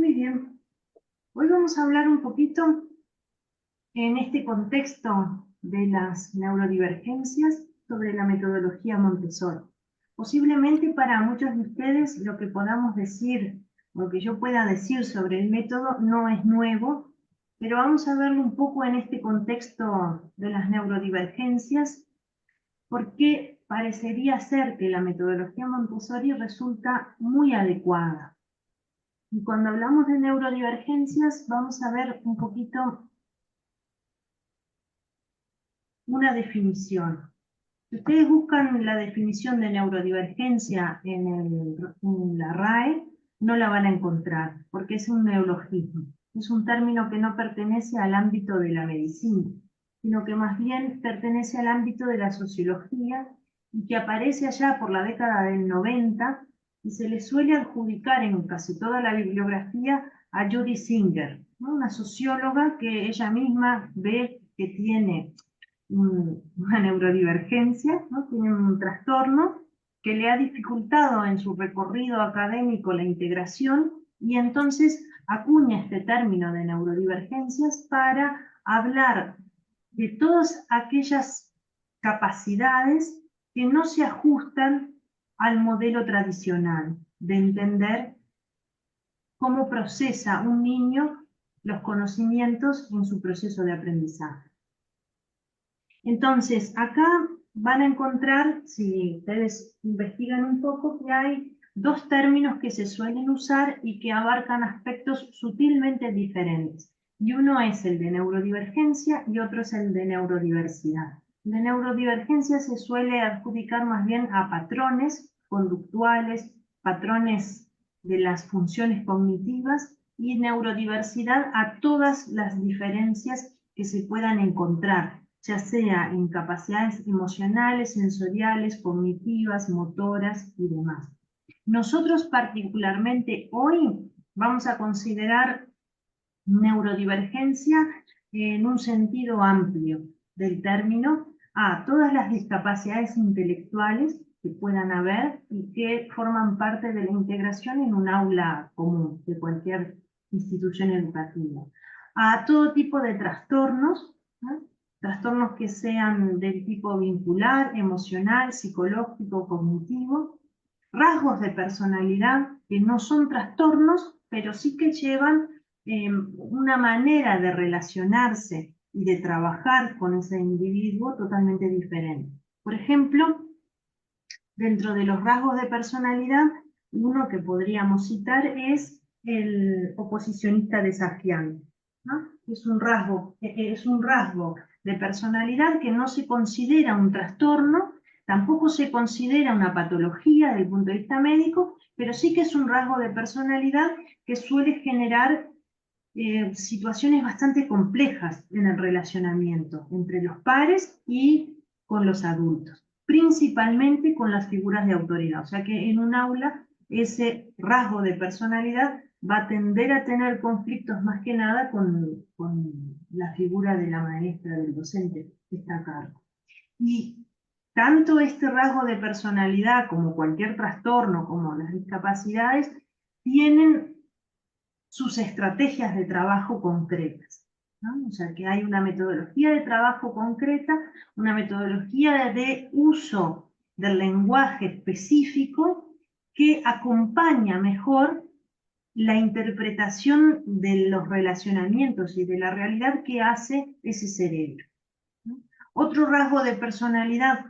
Muy bien. Hoy vamos a hablar un poquito en este contexto de las neurodivergencias sobre la metodología Montessori. Posiblemente para muchos de ustedes lo que podamos decir, lo que yo pueda decir sobre el método no es nuevo, pero vamos a verlo un poco en este contexto de las neurodivergencias, porque parecería ser que la metodología Montessori resulta muy adecuada. Y cuando hablamos de neurodivergencias, vamos a ver un poquito una definición. Si ustedes buscan la definición de neurodivergencia en la RAE, no la van a encontrar, porque es un neologismo. Es un término que no pertenece al ámbito de la medicina, sino que más bien pertenece al ámbito de la sociología y que aparece allá por la década del 90 y se le suele adjudicar en casi toda la bibliografía a Judy Singer, ¿no? Una socióloga que ella misma ve que tiene una neurodivergencia, ¿no? Tiene un trastorno que le ha dificultado en su recorrido académico la integración y entonces acuña este término de neurodivergencias para hablar de todas aquellas capacidades que no se ajustan al modelo tradicional de entender cómo procesa un niño los conocimientos en su proceso de aprendizaje. Entonces, acá van a encontrar, si ustedes investigan un poco, que hay dos términos que se suelen usar y que abarcan aspectos sutilmente diferentes. Y uno es el de neurodivergencia y otro es el de neurodiversidad. De neurodivergencia se suele adjudicar más bien a patrones conductuales, patrones de las funciones cognitivas, y neurodiversidad a todas las diferencias que se puedan encontrar, ya sea en capacidades emocionales, sensoriales, cognitivas, motoras y demás. Nosotros particularmente hoy vamos a considerar neurodivergencia en un sentido amplio del término a todas las discapacidades intelectuales que puedan haber y que forman parte de la integración en un aula común de cualquier institución educativa, a todo tipo de trastornos, ¿no? Trastornos que sean del tipo vincular, emocional, psicológico, cognitivo, rasgos de personalidad que no son trastornos, pero sí que llevan una manera de relacionarse y de trabajar con ese individuo totalmente diferente. Por ejemplo, dentro de los rasgos de personalidad, uno que podríamos citar es el oposicionista desafiante, ¿no? Es un rasgo de personalidad que no se considera un trastorno, tampoco se considera una patología desde el punto de vista médico, pero sí que es un rasgo de personalidad que suele generar situaciones bastante complejas en el relacionamiento entre los pares y con los adultos, principalmente con las figuras de autoridad. O sea que en un aula ese rasgo de personalidad va a tender a tener conflictos más que nada con la figura de la maestra, del docente que está a cargo. Y tanto este rasgo de personalidad como cualquier trastorno, como las discapacidades, tienen sus estrategias de trabajo concretas, ¿no? O sea que hay una metodología de trabajo concreta, una metodología de uso del lenguaje específico que acompaña mejor la interpretación de los relacionamientos y de la realidad que hace ese cerebro, ¿no? Otro rasgo de personalidad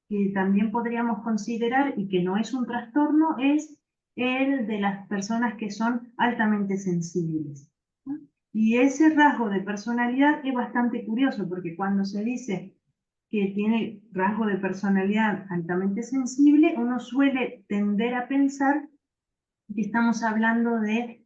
que también podríamos considerar y que no es un trastorno es el de las personas que son altamente sensibles, ¿no? Y ese rasgo de personalidad es bastante curioso porque cuando se dice que tiene rasgo de personalidad altamente sensible, uno suele tender a pensar que estamos hablando de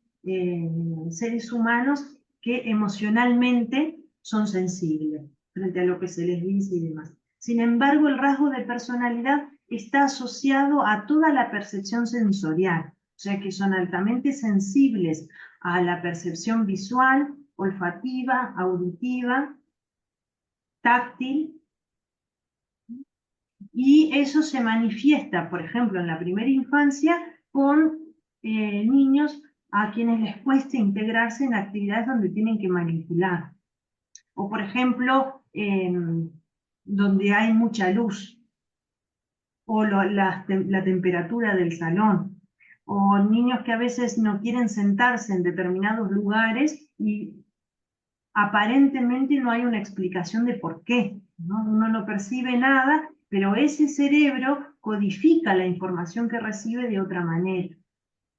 seres humanos que emocionalmente son sensibles frente a lo que se les dice y demás. Sin embargo, el rasgo de personalidad está asociado a toda la percepción sensorial, o sea que son altamente sensibles a la percepción visual, olfativa, auditiva, táctil, y eso se manifiesta, por ejemplo, en la primera infancia con niños a quienes les cuesta integrarse en actividades donde tienen que manipular. O por ejemplo, donde hay mucha luz, o la temperatura del salón, o niños que a veces no quieren sentarse en determinados lugares y aparentemente no hay una explicación de por qué, ¿no? Uno no percibe nada, pero ese cerebro codifica la información que recibe de otra manera.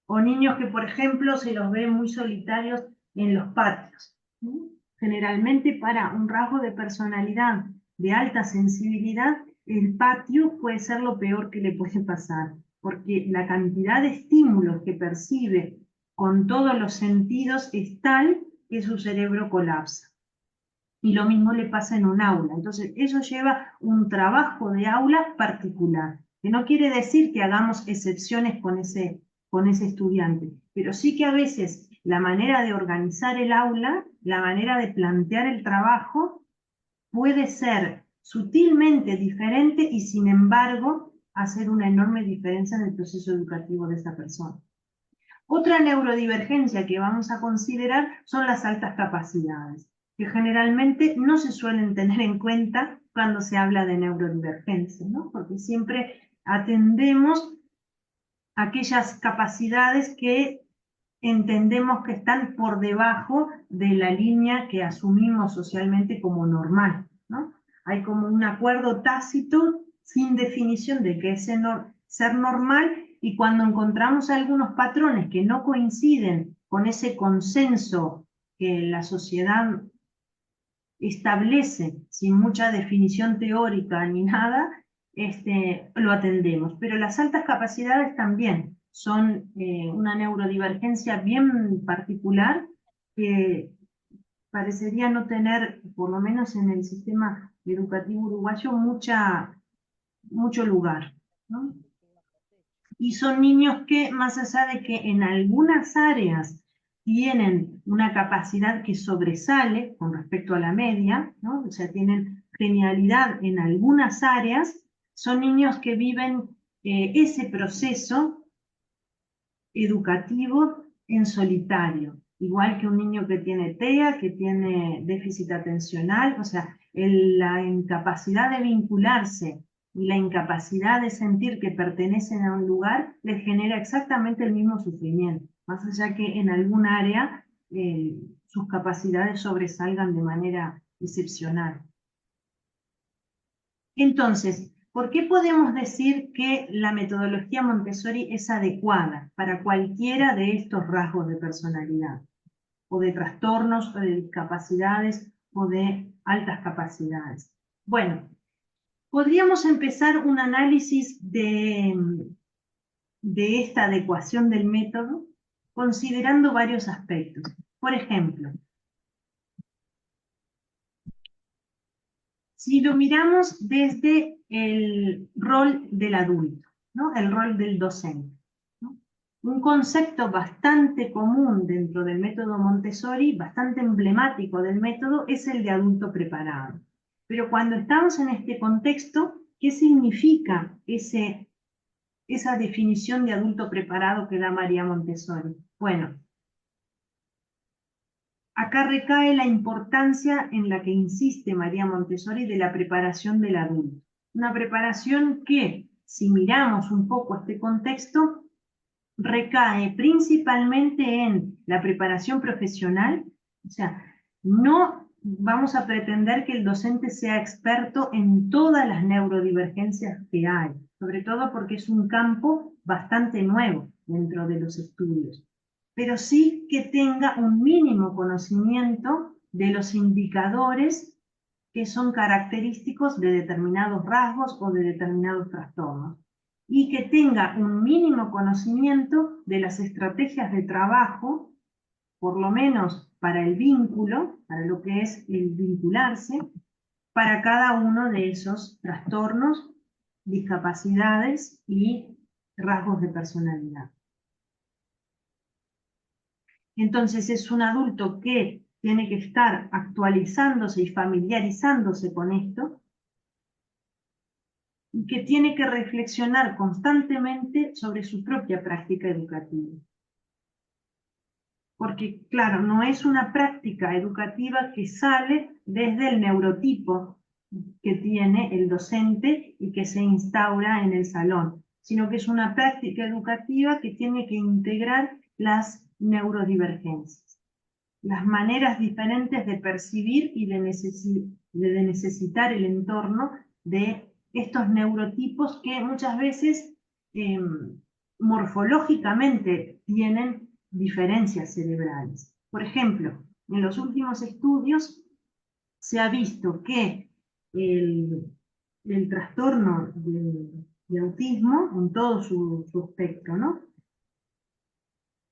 O niños que, por ejemplo, se los ve muy solitarios en los patios, ¿no? Generalmente para un rasgo de personalidad de alta sensibilidad, el patio puede ser lo peor que le puede pasar, porque la cantidad de estímulos que percibe con todos los sentidos es tal que su cerebro colapsa. Y lo mismo le pasa en un aula. Entonces, eso lleva un trabajo de aula particular, que no quiere decir que hagamos excepciones con ese estudiante, pero sí que a veces la manera de organizar el aula, la manera de plantear el trabajo, puede ser sutilmente diferente y sin embargo hacer una enorme diferencia en el proceso educativo de esa persona. Otra neurodivergencia que vamos a considerar son las altas capacidades, que generalmente no se suelen tener en cuenta cuando se habla de neurodivergencia, ¿no? Porque siempre atendemos aquellas capacidades que entendemos que están por debajo de la línea que asumimos socialmente como normal, ¿no? Hay como un acuerdo tácito sin definición de qué es ser normal, y cuando encontramos algunos patrones que no coinciden con ese consenso que la sociedad establece sin mucha definición teórica ni nada, lo atendemos. Pero las altas capacidades también son una neurodivergencia bien particular que parecería no tener, por lo menos en el sistema educativo uruguayo, mucho lugar, ¿no? Y son niños que, más allá de que en algunas áreas tienen una capacidad que sobresale con respecto a la media, ¿no? O sea, tienen genialidad en algunas áreas, son niños que viven ese proceso educativo en solitario, igual que un niño que tiene TEA, que tiene déficit atencional, o sea, la incapacidad de vincularse y la incapacidad de sentir que pertenecen a un lugar les genera exactamente el mismo sufrimiento, más allá que en algún área sus capacidades sobresalgan de manera excepcional. Entonces, ¿por qué podemos decir que la metodología Montessori es adecuada para cualquiera de estos rasgos de personalidad, o de trastornos, o de discapacidades, o de altas capacidades? Bueno, podríamos empezar un análisis de esta adecuación del método considerando varios aspectos. Por ejemplo, si lo miramos desde el rol del adulto, ¿no? El rol del docente, ¿no? Un concepto bastante común dentro del método Montessori, bastante emblemático del método, es el de adulto preparado. Pero cuando estamos en este contexto, ¿qué significa esa definición de adulto preparado que da María Montessori? Bueno, acá recae la importancia en la que insiste María Montessori de la preparación del adulto. Una preparación que, si miramos un poco este contexto, recae principalmente en la preparación profesional. O sea, no vamos a pretender que el docente sea experto en todas las neurodivergencias que hay, sobre todo porque es un campo bastante nuevo dentro de los estudios, pero sí que tenga un mínimo conocimiento de los indicadores que son característicos de determinados rasgos o de determinados trastornos, y que tenga un mínimo conocimiento de las estrategias de trabajo, por lo menos para el vínculo, para lo que es el vincularse, para cada uno de esos trastornos, discapacidades y rasgos de personalidad. Entonces es un adulto que tiene que estar actualizándose y familiarizándose con esto, y que tiene que reflexionar constantemente sobre su propia práctica educativa. porque claro, no es una práctica educativa que sale desde el neurotipo que tiene el docente y que se instaura en el salón, sino que es una práctica educativa que tiene que integrar las neurodivergencias, las maneras diferentes de percibir y de necesitar el entorno de estos neurotipos que muchas veces morfológicamente tienen diferencias cerebrales. Por ejemplo, en los últimos estudios se ha visto que el trastorno de autismo, en todo su espectro, ¿no?,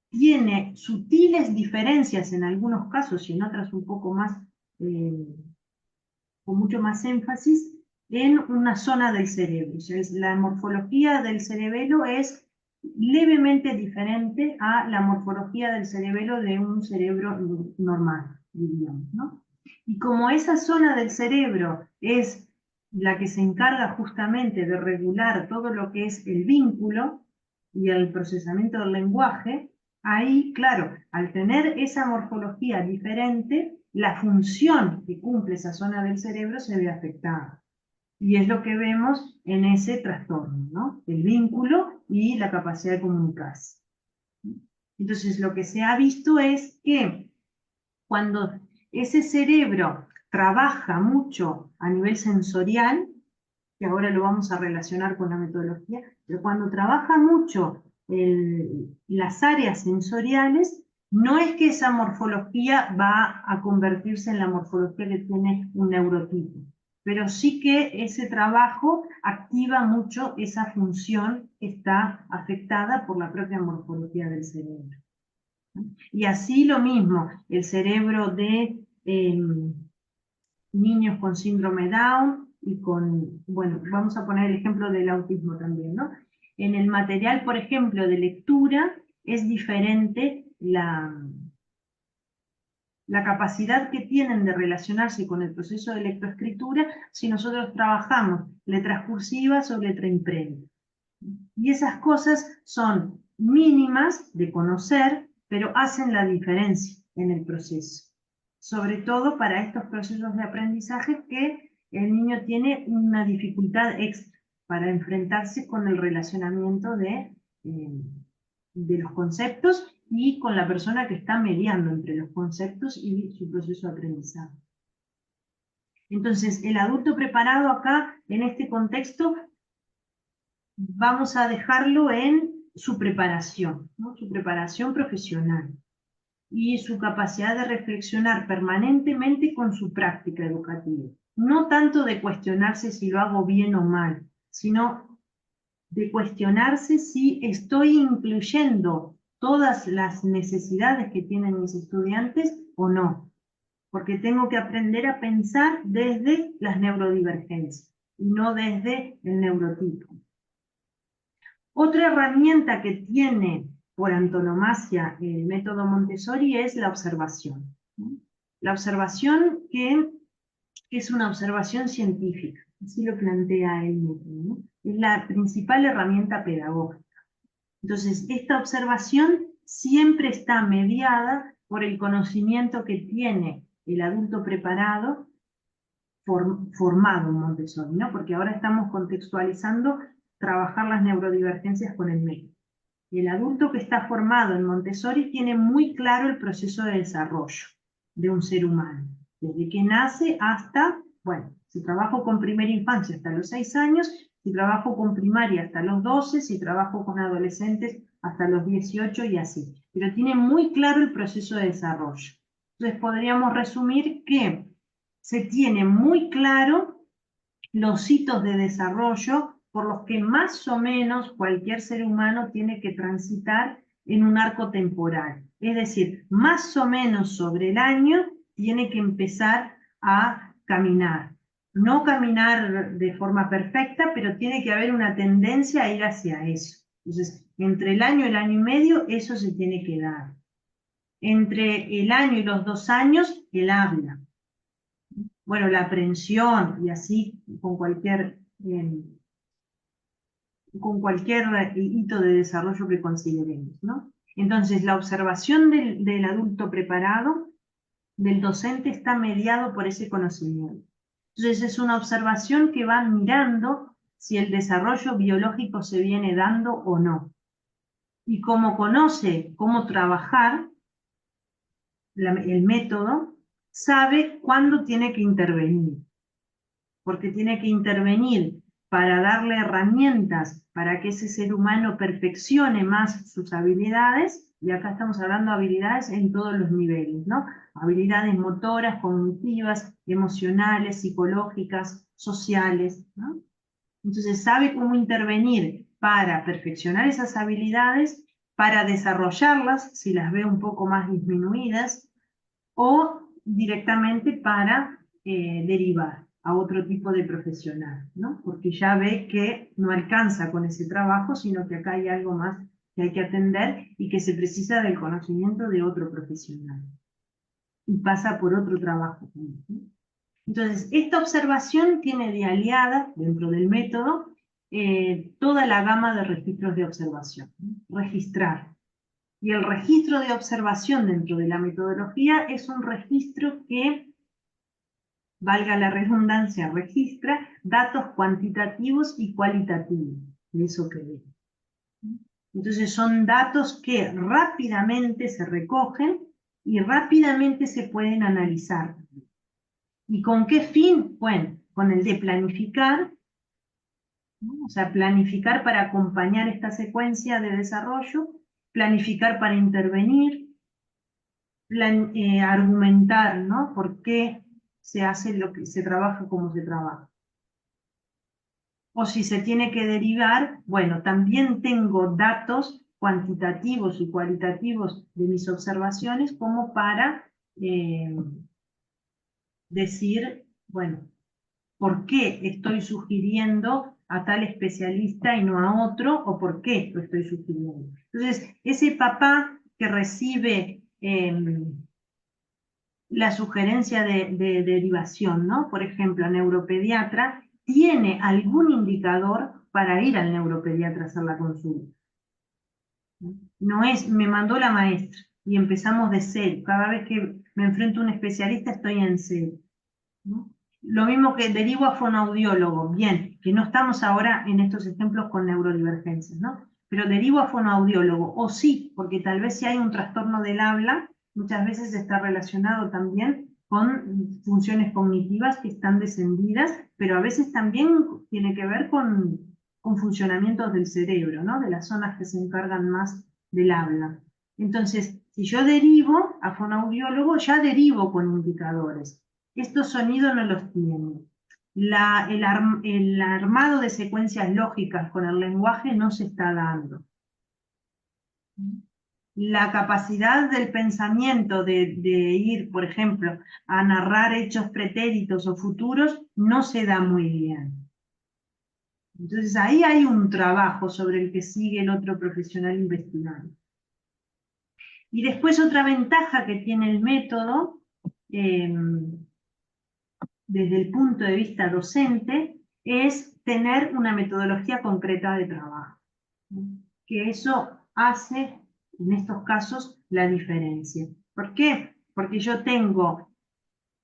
tiene sutiles diferencias en algunos casos y en otras un poco más, con mucho más énfasis, en una zona del cerebro. O sea, la morfología del cerebelo es levemente diferente a la morfología del cerebelo de un cerebro normal, diríamos, ¿no? Y como esa zona del cerebro es la que se encarga justamente de regular todo lo que es el vínculo y el procesamiento del lenguaje, ahí, claro, al tener esa morfología diferente, la función que cumple esa zona del cerebro se ve afectada. Y es lo que vemos en ese trastorno, ¿no? El vínculo y la capacidad de comunicarse. Entonces, lo que se ha visto es que cuando ese cerebro trabaja mucho a nivel sensorial, que ahora lo vamos a relacionar con la metodología, pero cuando trabaja mucho las áreas sensoriales, no es que esa morfología va a convertirse en la morfología que tiene un neurotipo, pero sí que ese trabajo activa mucho esa función que está afectada por la propia morfología del cerebro. Y así lo mismo, el cerebro de niños con síndrome Down y con, bueno, vamos a poner el ejemplo del autismo también, ¿no? En el material, por ejemplo, de lectura, es diferente la capacidad que tienen de relacionarse con el proceso de lectoescritura si nosotros trabajamos letras cursivas o letra imprenta. Y esas cosas son mínimas de conocer, pero hacen la diferencia en el proceso. Sobre todo para estos procesos de aprendizaje que el niño tiene una dificultad extra para enfrentarse con el relacionamiento de los conceptos y con la persona que está mediando entre los conceptos y su proceso de aprendizaje. Entonces, el adulto preparado acá, en este contexto, vamos a dejarlo en su preparación, ¿no? Su preparación profesional y su capacidad de reflexionar permanentemente con su práctica educativa. No tanto de cuestionarse si lo hago bien o mal, sino de cuestionarse si estoy incluyendo todas las necesidades que tienen mis estudiantes o no. Porque tengo que aprender a pensar desde las neurodivergencias y no desde el neurotipo. Otra herramienta que tiene por antonomasia el método Montessori es la observación. La observación que es una observación científica, así lo plantea el método, ¿no? Es la principal herramienta pedagógica. Entonces, esta observación siempre está mediada por el conocimiento que tiene el adulto preparado formado en Montessori, ¿no? Porque ahora estamos contextualizando trabajar las neurodivergencias con el método. Y el adulto que está formado en Montessori tiene muy claro el proceso de desarrollo de un ser humano, desde que nace hasta, bueno, si trabajo con primera infancia hasta los 6 años, si trabajo con primaria hasta los 12, si trabajo con adolescentes hasta los 18 y así. Pero tiene muy claro el proceso de desarrollo. Entonces podríamos resumir que se tiene muy claro los hitos de desarrollo por los que más o menos cualquier ser humano tiene que transitar en un arco temporal. Es decir, más o menos sobre el año tiene que empezar a caminar. No caminar de forma perfecta, pero tiene que haber una tendencia a ir hacia eso. Entonces, entre el año y el año y medio, eso se tiene que dar. Entre el año y los 2 años, el habla. Bueno, la aprehensión y así con cualquier hito de desarrollo que consideremos, ¿no? Entonces, la observación del adulto preparado, del docente, está mediado por ese conocimiento. Entonces, es una observación que va mirando si el desarrollo biológico se viene dando o no. Y como conoce cómo trabajar el método, sabe cuándo tiene que intervenir. Porque tiene que intervenir para darle herramientas para que ese ser humano perfeccione más sus habilidades, y acá estamos hablando de habilidades en todos los niveles, ¿no? Habilidades motoras, cognitivas, emocionales, psicológicas, sociales, ¿no? Entonces sabe cómo intervenir para perfeccionar esas habilidades, para desarrollarlas si las ve un poco más disminuidas, o directamente para derivar a otro tipo de profesional, ¿no? Porque ya ve que no alcanza con ese trabajo, sino que acá hay algo más que hay que atender y que se precisa del conocimiento de otro profesional. Y pasa por otro trabajo, ¿no? Entonces, esta observación tiene de aliada, dentro del método, toda la gama de registros de observación, ¿no? Registrar. Y el registro de observación dentro de la metodología es un registro que, valga la redundancia, registra datos cuantitativos y cualitativos de eso que ve. Entonces son datos que rápidamente se recogen y rápidamente se pueden analizar. ¿Y con qué fin? Bueno, con el de planificar, ¿no? O sea, planificar para acompañar esta secuencia de desarrollo, planificar para intervenir, argumentar, ¿no? ¿Por qué se hace lo que se trabaja como se trabaja? O si se tiene que derivar, bueno, también tengo datos cuantitativos y cualitativos de mis observaciones como para decir, bueno, ¿por qué estoy sugiriendo a tal especialista y no a otro? ¿O por qué lo estoy sugiriendo? Entonces, ese papá que recibe la sugerencia de derivación, ¿no? Por ejemplo, neuropediatra, tiene algún indicador para ir al neuropediatra a hacer la consulta. No es, me mandó la maestra y empezamos de cero. Cada vez que me enfrento a un especialista estoy en cero, ¿no? Lo mismo que derivo a fonoaudiólogo, bien, que no estamos ahora en estos ejemplos con neurodivergencias, ¿no? Pero derivo a fonoaudiólogo, o sí, porque tal vez si hay un trastorno del habla, muchas veces está relacionado también con funciones cognitivas que están descendidas, pero a veces también tiene que ver con funcionamientos del cerebro, ¿no? De las zonas que se encargan más del habla. Entonces, si yo derivo a fonoaudiólogo, ya derivo con indicadores. Estos sonidos no los tiene. El armado de secuencias lógicas con el lenguaje no se está dando. La capacidad del pensamiento de ir, por ejemplo, a narrar hechos pretéritos o futuros no se da muy bien. Entonces ahí hay un trabajo sobre el que sigue el otro profesional investigando. Y después otra ventaja que tiene el método, desde el punto de vista docente, es tener una metodología concreta de trabajo. Que eso hace, en estos casos, la diferencia. ¿Por qué? Porque yo tengo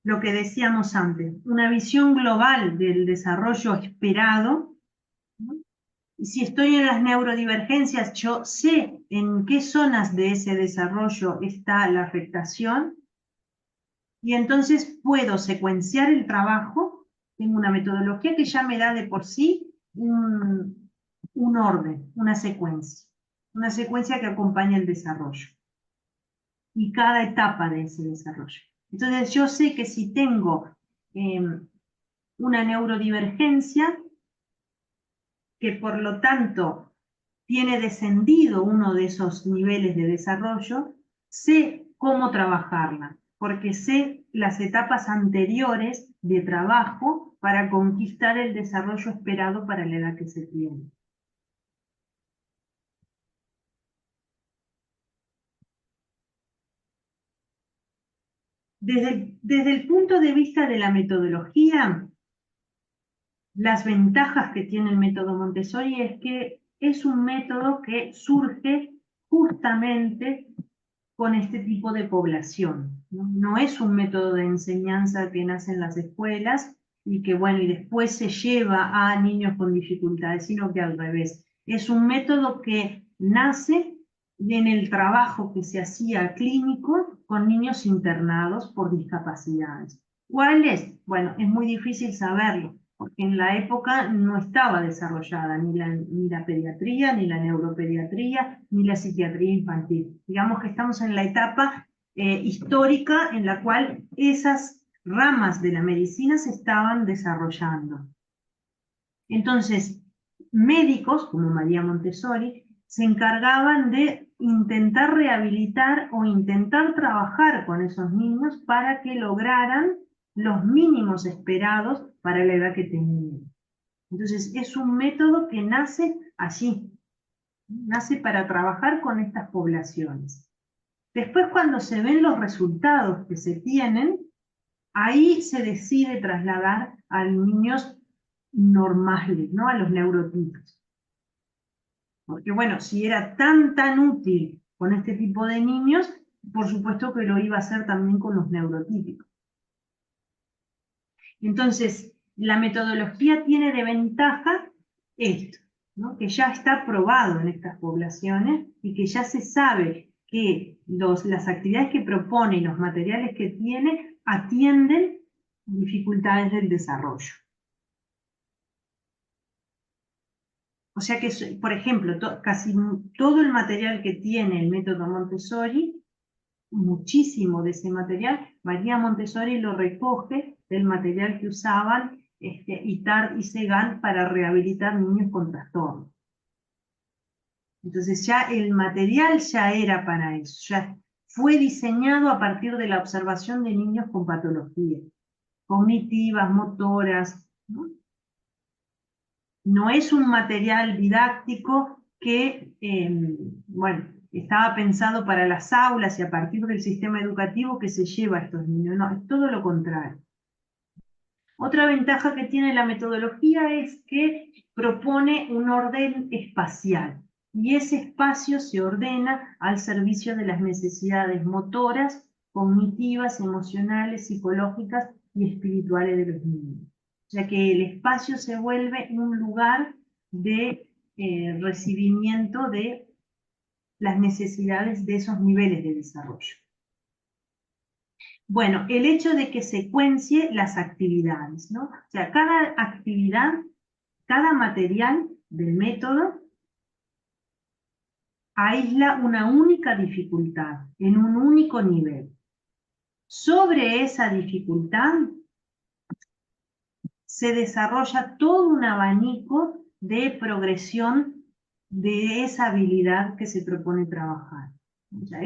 lo que decíamos antes, una visión global del desarrollo esperado, ¿no? Y si estoy en las neurodivergencias, yo sé en qué zonas de ese desarrollo está la afectación, y entonces puedo secuenciar el trabajo. Tengo una metodología que ya me da de por sí un orden, una secuencia que acompaña el desarrollo y cada etapa de ese desarrollo. Entonces yo sé que si tengo una neurodivergencia, que por lo tanto tiene descendido uno de esos niveles de desarrollo, sé cómo trabajarla, porque sé las etapas anteriores de trabajo para conquistar el desarrollo esperado para la edad que se tiene. Desde el punto de vista de la metodología, las ventajas que tiene el método Montessori es que es un método que surge justamente con este tipo de población, ¿no? No es un método de enseñanza que nace en las escuelas y que, bueno, y después se lleva a niños con dificultades, sino que al revés. Es un método que nace en el trabajo que se hacía clínico con niños internados por discapacidades. ¿Cuál es? Bueno, es muy difícil saberlo, porque en la época no estaba desarrollada ni la pediatría, ni la neuropediatría, ni la psiquiatría infantil. Digamos que estamos en la etapa histórica en la cual esas ramas de la medicina se estaban desarrollando. Entonces, médicos como María Montessori se encargaban de intentar rehabilitar o intentar trabajar con esos niños para que lograran los mínimos esperados para la edad que tenían. Entonces, es un método que nace allí, nace para trabajar con estas poblaciones. Después, cuando se ven los resultados que se tienen, ahí se decide trasladar a los niños normales, ¿no? A los neurotipos. Porque bueno, si era tan útil con este tipo de niños, por supuesto que lo iba a hacer también con los neurotípicos. Entonces, la metodología tiene de ventaja esto, ¿no? Que ya está probado en estas poblaciones y que ya se sabe que las actividades que propone y los materiales que tiene atienden dificultades del desarrollo. O sea que, por ejemplo, casi todo el material que tiene el método Montessori, muchísimo de ese material, María Montessori lo recoge del material que usaban Itard y Segan para rehabilitar niños con trastornos. Entonces ya el material ya era para eso, ya fue diseñado a partir de la observación de niños con patologías cognitivas, motoras, ¿no? No es un material didáctico que, bueno, estaba pensado para las aulas y a partir del sistema educativo que se lleva a estos niños. No, es todo lo contrario. Otra ventaja que tiene la metodología es que propone un orden espacial y ese espacio se ordena al servicio de las necesidades motoras, cognitivas, emocionales, psicológicas y espirituales de los niños. O sea que el espacio se vuelve un lugar de recibimiento de las necesidades de esos niveles de desarrollo. Bueno, el hecho de que secuencie las actividades, ¿no? O sea, cada actividad, cada material del método aísla una única dificultad en un único nivel. Sobre esa dificultad se desarrolla todo un abanico de progresión de esa habilidad que se propone trabajar. O sea,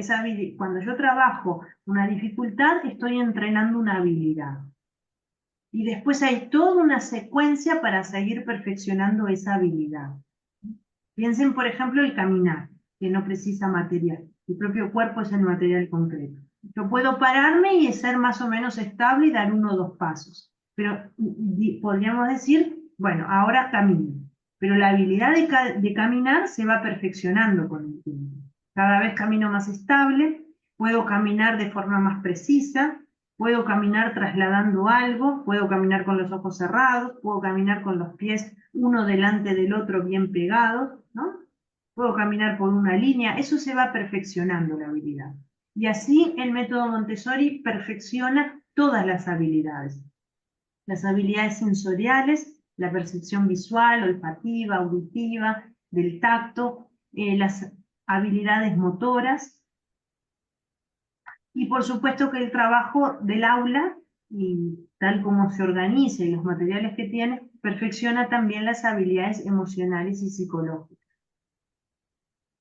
cuando yo trabajo una dificultad, estoy entrenando una habilidad. Y después hay toda una secuencia para seguir perfeccionando esa habilidad. Piensen, por ejemplo, el caminar, que no precisa material. El propio cuerpo es el material concreto. Yo puedo pararme y ser más o menos estable y dar 1 o 2 pasos. Pero podríamos decir, bueno, ahora camino. Pero la habilidad de caminar se va perfeccionando con el tiempo. Cada vez camino más estable, puedo caminar de forma más precisa, puedo caminar trasladando algo, puedo caminar con los ojos cerrados, puedo caminar con los pies uno delante del otro bien pegados, ¿no? Puedo caminar por una línea, eso se va perfeccionando la habilidad. Y así el método Montessori perfecciona todas las habilidades sensoriales, la percepción visual, olfativa, auditiva, del tacto, las habilidades motoras, y por supuesto que el trabajo del aula, y tal como se organiza y los materiales que tiene, perfecciona también las habilidades emocionales y psicológicas.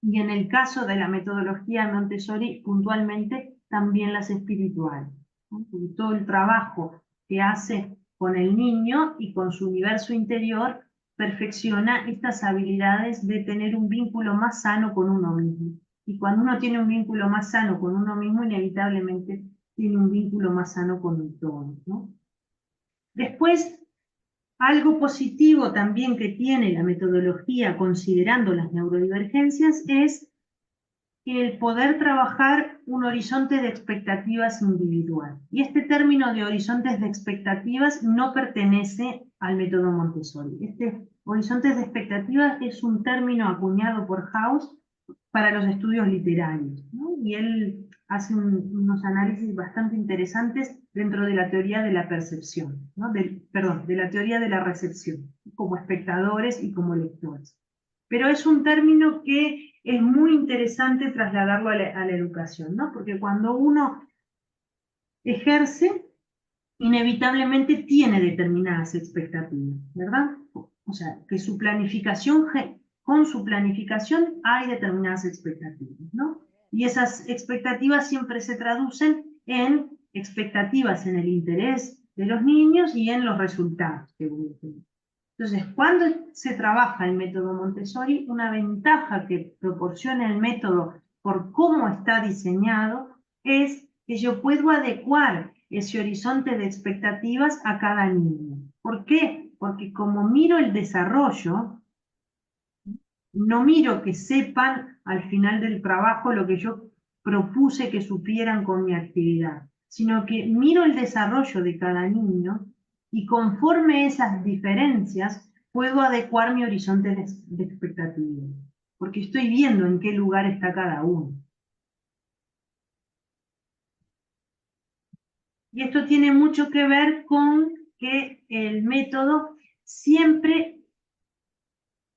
Y en el caso de la metodología Montessori, puntualmente también las espirituales, ¿no? Todo el trabajo que hace con el niño y con su universo interior perfecciona estas habilidades de tener un vínculo más sano con uno mismo. Y cuando uno tiene un vínculo más sano con uno mismo, inevitablemente tiene un vínculo más sano con el todo, ¿no? Después, algo positivo también que tiene la metodología considerando las neurodivergencias es el poder trabajar un horizonte de expectativas individual. Y este término de horizontes de expectativas no pertenece al método Montessori. Este horizontes de expectativas es un término acuñado por House para los estudios literarios, ¿no? Y él hace unos análisis bastante interesantes dentro de la teoría de la percepción, ¿no? Perdón, de la teoría de la recepción, como espectadores y como lectores. Pero es un término que es muy interesante trasladarlo a la educación, ¿no? Porque cuando uno ejerce, inevitablemente tiene determinadas expectativas, ¿verdad? O sea, que su planificación, con su planificación hay determinadas expectativas, ¿no? Y esas expectativas siempre se traducen en expectativas en el interés de los niños y en los resultados que voy a tener. Entonces, cuando se trabaja el método Montessori, una ventaja que proporciona el método por cómo está diseñado es que yo puedo adecuar ese horizonte de expectativas a cada niño. ¿Por qué? Porque como miro el desarrollo, no miro que sepan al final del trabajo lo que yo propuse que supieran con mi actividad, sino que miro el desarrollo de cada niño y conforme esas diferencias puedo adecuar mi horizonte de expectativa, porque estoy viendo en qué lugar está cada uno. Y esto tiene mucho que ver con que el método siempre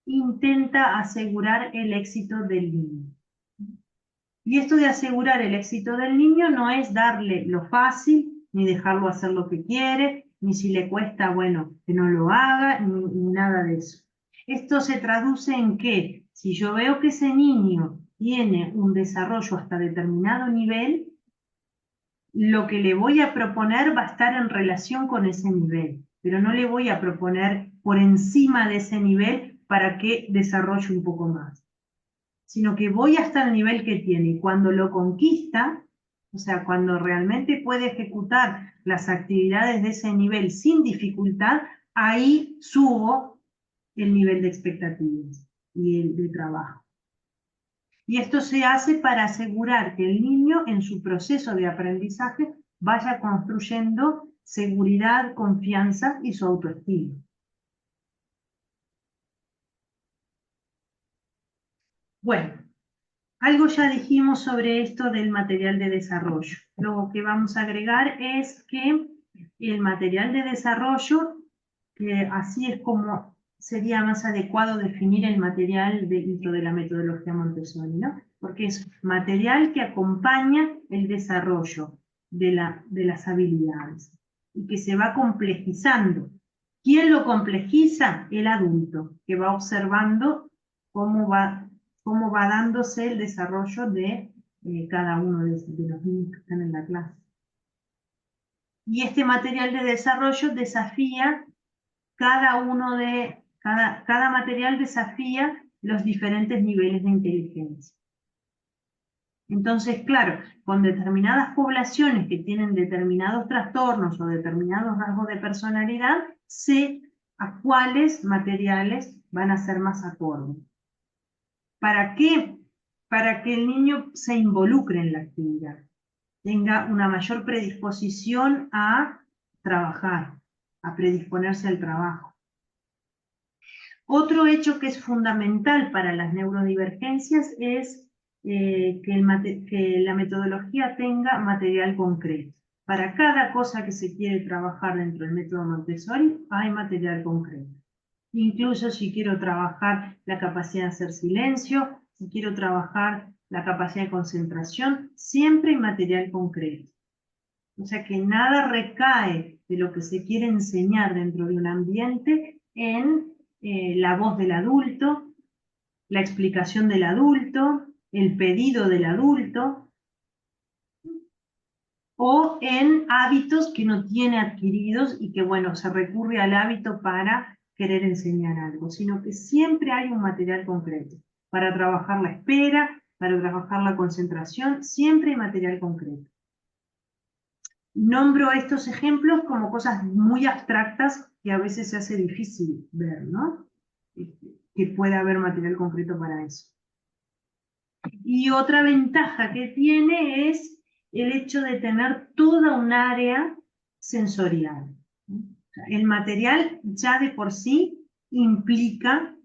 intenta asegurar el éxito del niño. Y esto de asegurar el éxito del niño no es darle lo fácil, ni dejarlo hacer lo que quiere, ni si le cuesta, bueno, que no lo haga, ni nada de eso. Esto se traduce en que si yo veo que ese niño tiene un desarrollo hasta determinado nivel, lo que le voy a proponer va a estar en relación con ese nivel, pero no le voy a proponer por encima de ese nivel para que desarrolle un poco más, sino que voy hasta el nivel que tiene y cuando lo conquista, o sea, cuando realmente puede ejecutar las actividades de ese nivel sin dificultad, ahí subo el nivel de expectativas y el de trabajo. Y esto se hace para asegurar que el niño en su proceso de aprendizaje vaya construyendo seguridad, confianza y su autoestima. Bueno, algo ya dijimos sobre esto del material de desarrollo. Lo que vamos a agregar es que el material de desarrollo, que así es como sería más adecuado definir el material dentro de la metodología Montessori, ¿no? Porque es material que acompaña el desarrollo de las habilidades y que se va complejizando. ¿Quién lo complejiza? El adulto, que va observando cómo va dándose el desarrollo de cada uno de los niños que están en la clase. Y este material de desarrollo desafía cada material desafía los diferentes niveles de inteligencia. Entonces, claro, con determinadas poblaciones que tienen determinados trastornos o determinados rasgos de personalidad, sé a cuáles materiales van a ser más acorde. ¿Para qué? Para que el niño se involucre en la actividad, tenga una mayor predisposición a trabajar, a predisponerse al trabajo. Otro hecho que es fundamental para las neurodivergencias es que la metodología tenga material concreto. Para cada cosa que se quiere trabajar dentro del método Montessori hay material concreto. Incluso si quiero trabajar la capacidad de hacer silencio, si quiero trabajar la capacidad de concentración, siempre hay material concreto. O sea que nada recae de lo que se quiere enseñar dentro de un ambiente en la voz del adulto, la explicación del adulto, el pedido del adulto, o en hábitos que no tiene adquiridos y que, bueno, se recurre al hábito para querer enseñar algo, sino que siempre hay un material concreto. Para trabajar la espera, para trabajar la concentración, siempre hay material concreto. Nombro estos ejemplos como cosas muy abstractas que a veces se hace difícil ver, ¿no? Que pueda haber material concreto para eso. Y otra ventaja que tiene es el hecho de tener toda un área sensorial. El material ya de por sí implica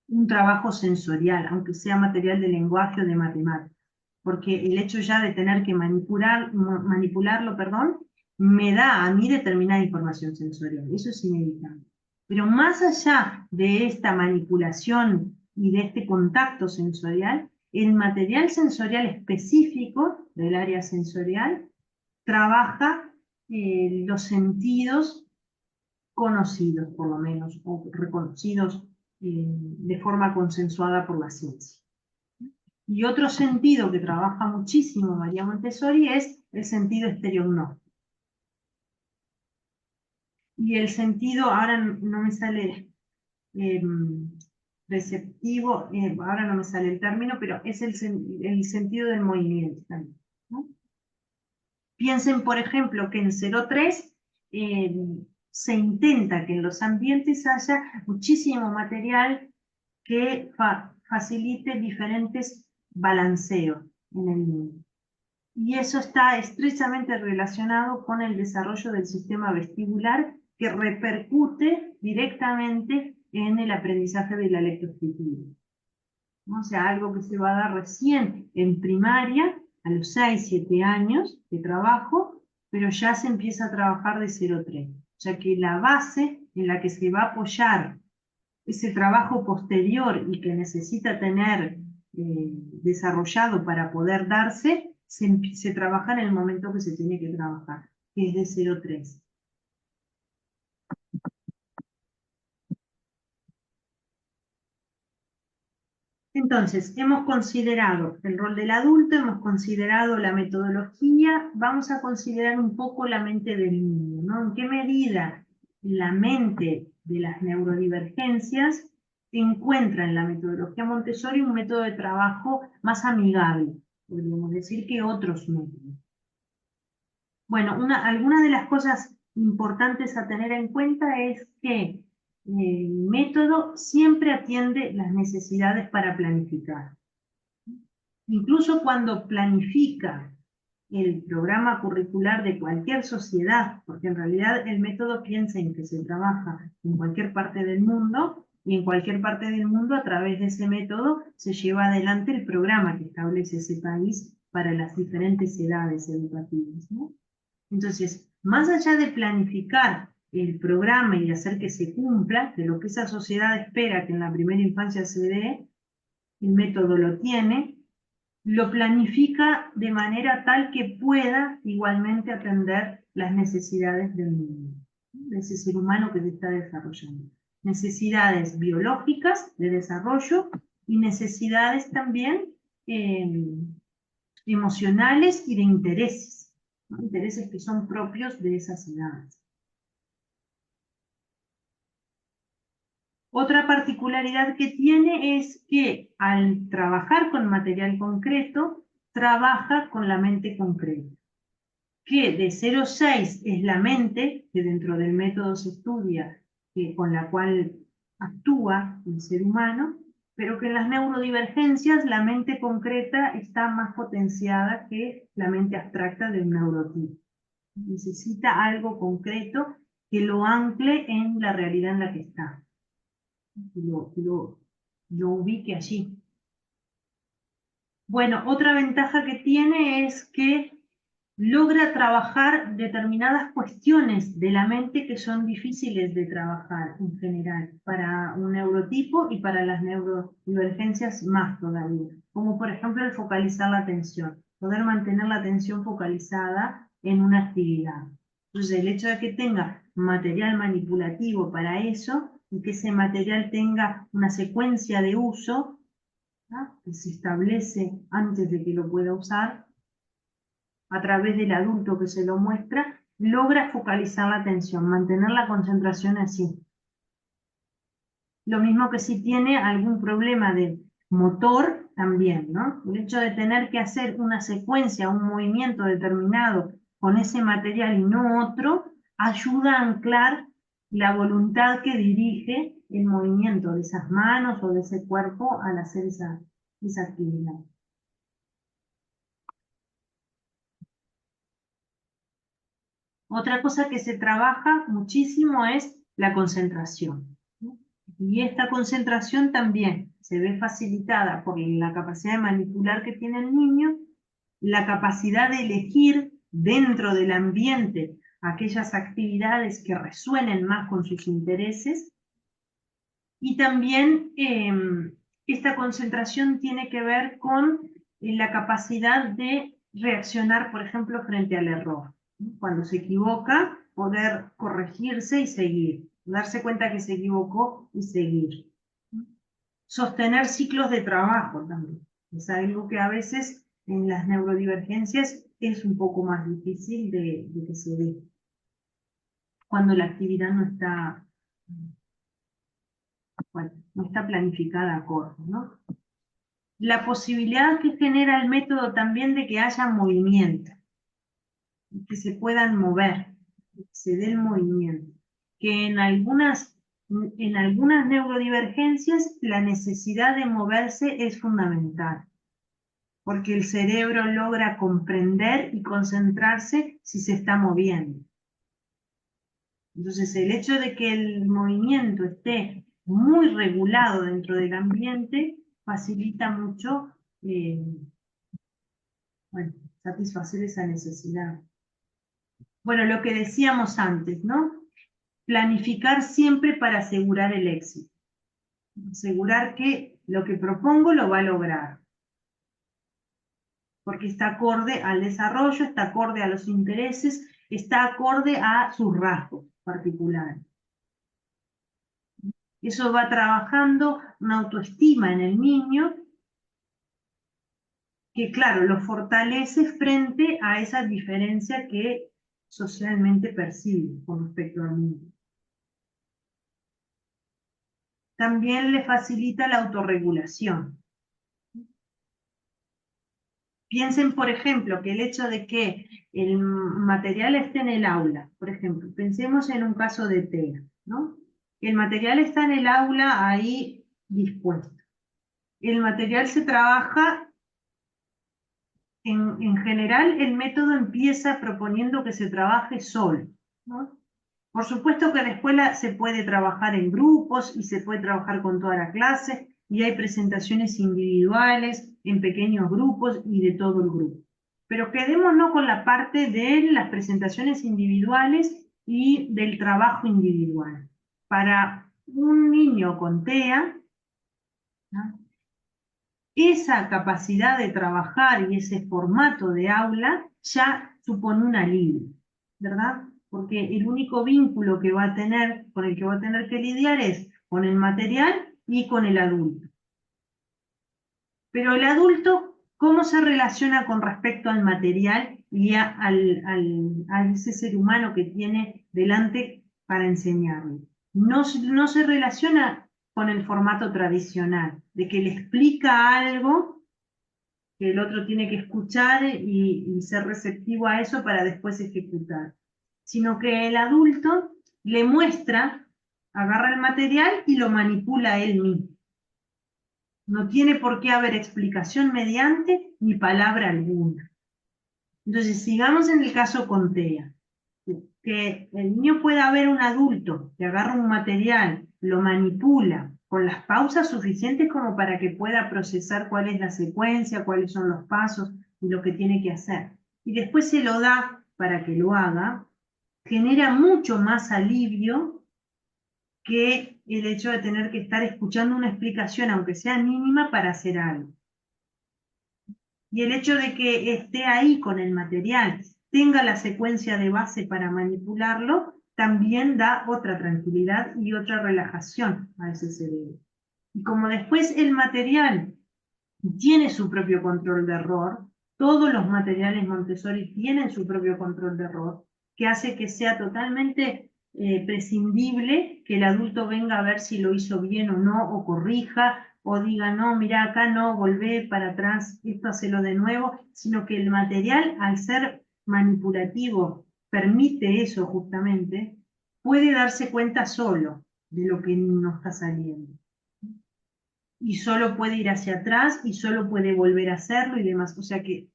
un trabajo sensorial, aunque sea material de lenguaje o de matemáticas, porque el hecho ya de tener que manipularlo, perdón, me da a mí determinada información sensorial, eso es inevitable. Pero más allá de esta manipulación y de este contacto sensorial, el material sensorial específico del área sensorial trabaja los sentidos conocidos, por lo menos, o reconocidos de forma consensuada por la ciencia. Y otro sentido que trabaja muchísimo María Montessori es el sentido estereognóstico. Y el sentido, ahora no me sale receptivo, ahora no me sale el término, pero es el sentido del movimiento también, ¿no? Piensen, por ejemplo, que en 03 se intenta que en los ambientes haya muchísimo material que facilite diferentes balanceos en el mundo. Y eso está estrechamente relacionado con el desarrollo del sistema vestibular que repercute directamente en el aprendizaje de la lectoescritura. ¿No? O sea, algo que se va a dar recién en primaria, a los 6, 7 años de trabajo, pero ya se empieza a trabajar de 0-3. O sea que la base en la que se va a apoyar ese trabajo posterior y que necesita tener desarrollado para poder darse, se trabaja en el momento que se tiene que trabajar, que es de 0-3. Entonces, hemos considerado el rol del adulto, hemos considerado la metodología, vamos a considerar un poco la mente del niño, ¿no? ¿En qué medida la mente de las neurodivergencias encuentra en la metodología Montessori un método de trabajo más amigable, podríamos decir, que otros métodos? Bueno, alguna de las cosas importantes a tener en cuenta es que el método siempre atiende las necesidades para planificar. Incluso cuando planifica el programa curricular de cualquier sociedad, porque en realidad el método piensa en que se trabaja en cualquier parte del mundo, y en cualquier parte del mundo a través de ese método se lleva adelante el programa que establece ese país para las diferentes edades educativas, ¿no? Entonces, más allá de planificar el programa y de hacer que se cumpla, de lo que esa sociedad espera que en la primera infancia se dé, el método lo tiene, lo planifica de manera tal que pueda igualmente atender las necesidades del niño, de ese ser humano que se está desarrollando. Necesidades biológicas de desarrollo y necesidades también emocionales y de intereses, ¿no? Intereses que son propios de esas edades. Otra particularidad que tiene es que al trabajar con material concreto, trabaja con la mente concreta, que de 0-6 es la mente, que dentro del método se estudia, con la cual actúa el ser humano, pero que en las neurodivergencias la mente concreta está más potenciada que la mente abstracta del neurotipo. Necesita algo concreto que lo ancle en la realidad en la que está, que lo ubique allí. Bueno, otra ventaja que tiene es que logra trabajar determinadas cuestiones de la mente que son difíciles de trabajar en general para un neurotipo y para las neurodivergencias más todavía, como por ejemplo el focalizar la atención, poder mantener la atención focalizada en una actividad. Entonces el hecho de que tenga material manipulativo para eso y que ese material tenga una secuencia de uso, ¿no?, que se establece antes de que lo pueda usar, a través del adulto que se lo muestra, logra focalizar la atención, mantener la concentración así. Lo mismo que si tiene algún problema de motor, también, ¿no? El hecho de tener que hacer una secuencia, un movimiento determinado con ese material y no otro, ayuda a anclar la voluntad que dirige el movimiento de esas manos o de ese cuerpo al hacer esa actividad. Otra cosa que se trabaja muchísimo es la concentración, ¿no? Y esta concentración también se ve facilitada por la capacidad de manipular que tiene el niño, la capacidad de elegir dentro del ambiente aquellas actividades que resuenen más con sus intereses, y también esta concentración tiene que ver con la capacidad de reaccionar, por ejemplo, frente al error. Cuando se equivoca, poder corregirse y seguir, darse cuenta que se equivocó y seguir. Sostener ciclos de trabajo también. Es algo que a veces en las neurodivergencias es un poco más difícil de que se dé, cuando la actividad no está, bueno, no está planificada acorde, ¿no? La posibilidad que genera el método también de que haya movimiento, que se puedan mover, que se dé el movimiento, que en algunas neurodivergencias la necesidad de moverse es fundamental, porque el cerebro logra comprender y concentrarse si se está moviendo. Entonces, el hecho de que el movimiento esté muy regulado dentro del ambiente facilita mucho bueno, satisfacer esa necesidad. Bueno, lo que decíamos antes, ¿no? Planificar siempre para asegurar el éxito. Asegurar que lo que propongo lo va a lograr. Porque está acorde al desarrollo, está acorde a los intereses, está acorde a sus rasgos particulares. Eso va trabajando una autoestima en el niño que, claro, lo fortalece frente a esa diferencia que socialmente percibe con respecto al mundo. También le facilita la autorregulación. Piensen, por ejemplo, que el hecho de que el material esté en el aula, por ejemplo, pensemos en un caso de TEA, ¿no? El material está en el aula ahí dispuesto. El material se trabaja, en general, el método empieza proponiendo que se trabaje solo, ¿no? Por supuesto que la escuela se puede trabajar en grupos y se puede trabajar con toda la clase, y hay presentaciones individuales, en pequeños grupos y de todo el grupo. Pero quedémonos con la parte de las presentaciones individuales y del trabajo individual. Para un niño con TEA, ¿no?, esa capacidad de trabajar y ese formato de aula ya supone un alivio, ¿verdad? Porque el único vínculo que va a tener, con el que va a tener que lidiar es con el material y con el adulto. Pero el adulto, ¿cómo se relaciona con respecto al material y a ese ser humano que tiene delante para enseñarle? No se relaciona con el formato tradicional, de que le explica algo que el otro tiene que escuchar y ser receptivo a eso para después ejecutar, sino que el adulto le muestra, agarra el material y lo manipula él mismo. No tiene por qué haber explicación mediante ni palabra alguna. Entonces, sigamos en el caso con TEA. Que el niño pueda ver un adulto que agarra un material, lo manipula, con las pausas suficientes como para que pueda procesar cuál es la secuencia, cuáles son los pasos y lo que tiene que hacer. Y después se lo da para que lo haga, genera mucho más alivio que el hecho de tener que estar escuchando una explicación, aunque sea mínima, para hacer algo. Y el hecho de que esté ahí con el material, tenga la secuencia de base para manipularlo, también da otra tranquilidad y otra relajación a ese cerebro. Y como después el material tiene su propio control de error, todos los materiales Montessori tienen su propio control de error, que hace que sea totalmente prescindible que el adulto venga a ver si lo hizo bien o no, o corrija, o diga, no, mira, acá no, volvé para atrás, esto hacelo de nuevo, sino que el material, al ser manipulativo, permite eso justamente, puede darse cuenta solo de lo que no está saliendo. Y solo puede ir hacia atrás y solo puede volver a hacerlo y demás. O sea que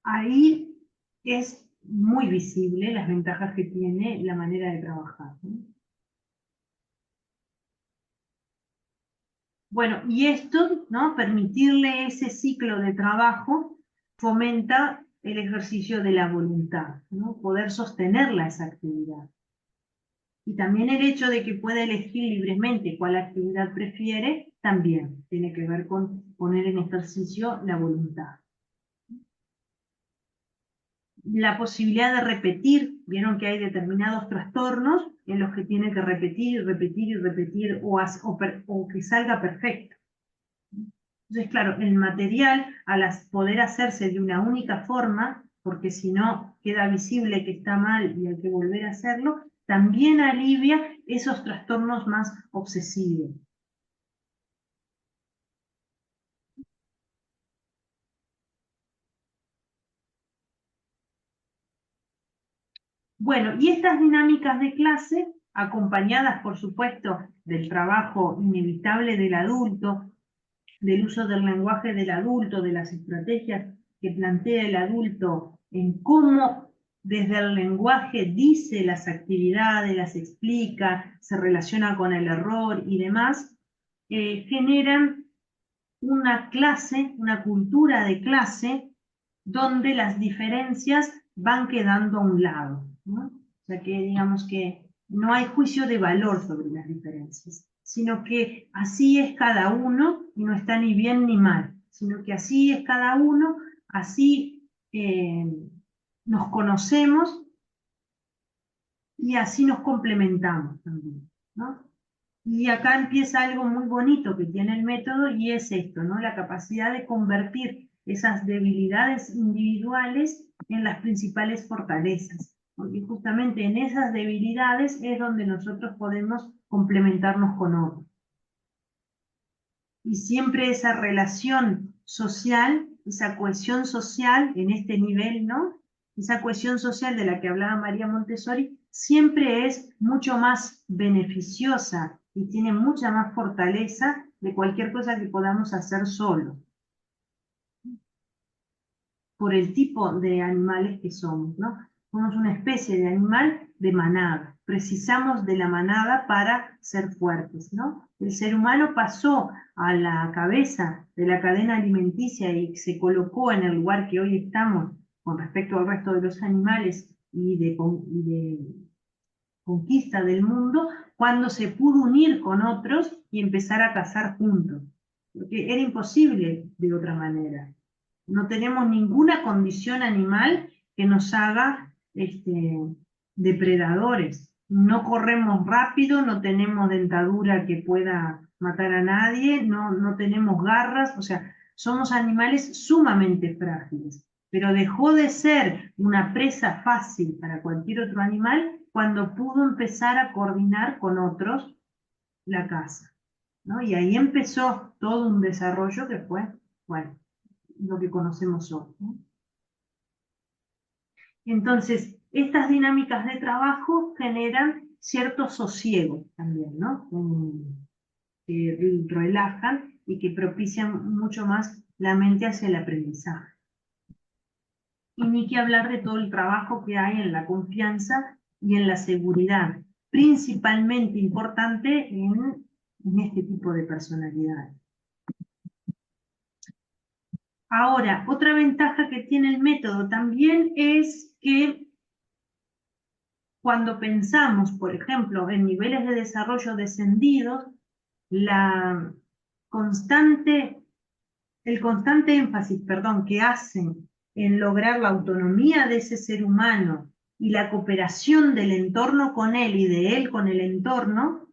ahí es muy visible las ventajas que tiene la manera de trabajar, ¿no? Bueno, y esto, ¿no? Permitirle ese ciclo de trabajo fomenta el ejercicio de la voluntad, ¿no? Poder sostenerla esa actividad. Y también el hecho de que pueda elegir libremente cuál actividad prefiere, también tiene que ver con poner en ejercicio la voluntad. La posibilidad de repetir, vieron que hay determinados trastornos en los que tiene que repetir y repetir y repetir o que salga perfecto. Entonces, claro, el material, al poder hacerse de una única forma, porque si no queda visible que está mal y hay que volver a hacerlo, también alivia esos trastornos más obsesivos. Bueno, y estas dinámicas de clase, acompañadas, por supuesto, del trabajo inevitable del adulto, del uso del lenguaje del adulto, de las estrategias que plantea el adulto en cómo desde el lenguaje dice las actividades, las explica, se relaciona con el error y demás, generan una clase, una cultura de clase, donde las diferencias van quedando a un lado, ¿no? O sea que digamos que no hay juicio de valor sobre las diferencias, sino que así es cada uno y no está ni bien ni mal, sino que así es cada uno, así nos conocemos y así nos complementamos también, ¿no? Y acá empieza algo muy bonito que tiene el método y es esto, ¿no? La capacidad de convertir esas debilidades individuales en las principales fortalezas, porque justamente en esas debilidades es donde nosotros podemos complementarnos con otros. Y siempre esa relación social, esa cohesión social en este nivel, ¿no? Esa cohesión social de la que hablaba María Montessori, siempre es mucho más beneficiosa y tiene mucha más fortaleza de cualquier cosa que podamos hacer solo, por el tipo de animales que somos, ¿no? Somos una especie de animal de manada. Precisamos de la manada para ser fuertes, ¿no? El ser humano pasó a la cabeza de la cadena alimenticia y se colocó en el lugar que hoy estamos con respecto al resto de los animales y de conquista del mundo, cuando se pudo unir con otros y empezar a cazar juntos. Porque era imposible de otra manera. No tenemos ninguna condición animal que nos haga depredadores. No corremos rápido, no tenemos dentadura que pueda matar a nadie, no tenemos garras, o sea, somos animales sumamente frágiles. Pero dejó de ser una presa fácil para cualquier otro animal cuando pudo empezar a coordinar con otros la caza, ¿no? Y ahí empezó todo un desarrollo que fue, bueno, lo que conocemos hoy, ¿no? Entonces, estas dinámicas de trabajo generan cierto sosiego también, ¿no? Que relajan y que propician mucho más la mente hacia el aprendizaje. Y ni que hablar de todo el trabajo que hay en la confianza y en la seguridad, principalmente importante en este tipo de personalidades. Ahora, otra ventaja que tiene el método también es que cuando pensamos, por ejemplo, en niveles de desarrollo descendidos, la constante, el constante énfasis, perdón, que hacen en lograr la autonomía de ese ser humano y la cooperación del entorno con él y de él con el entorno,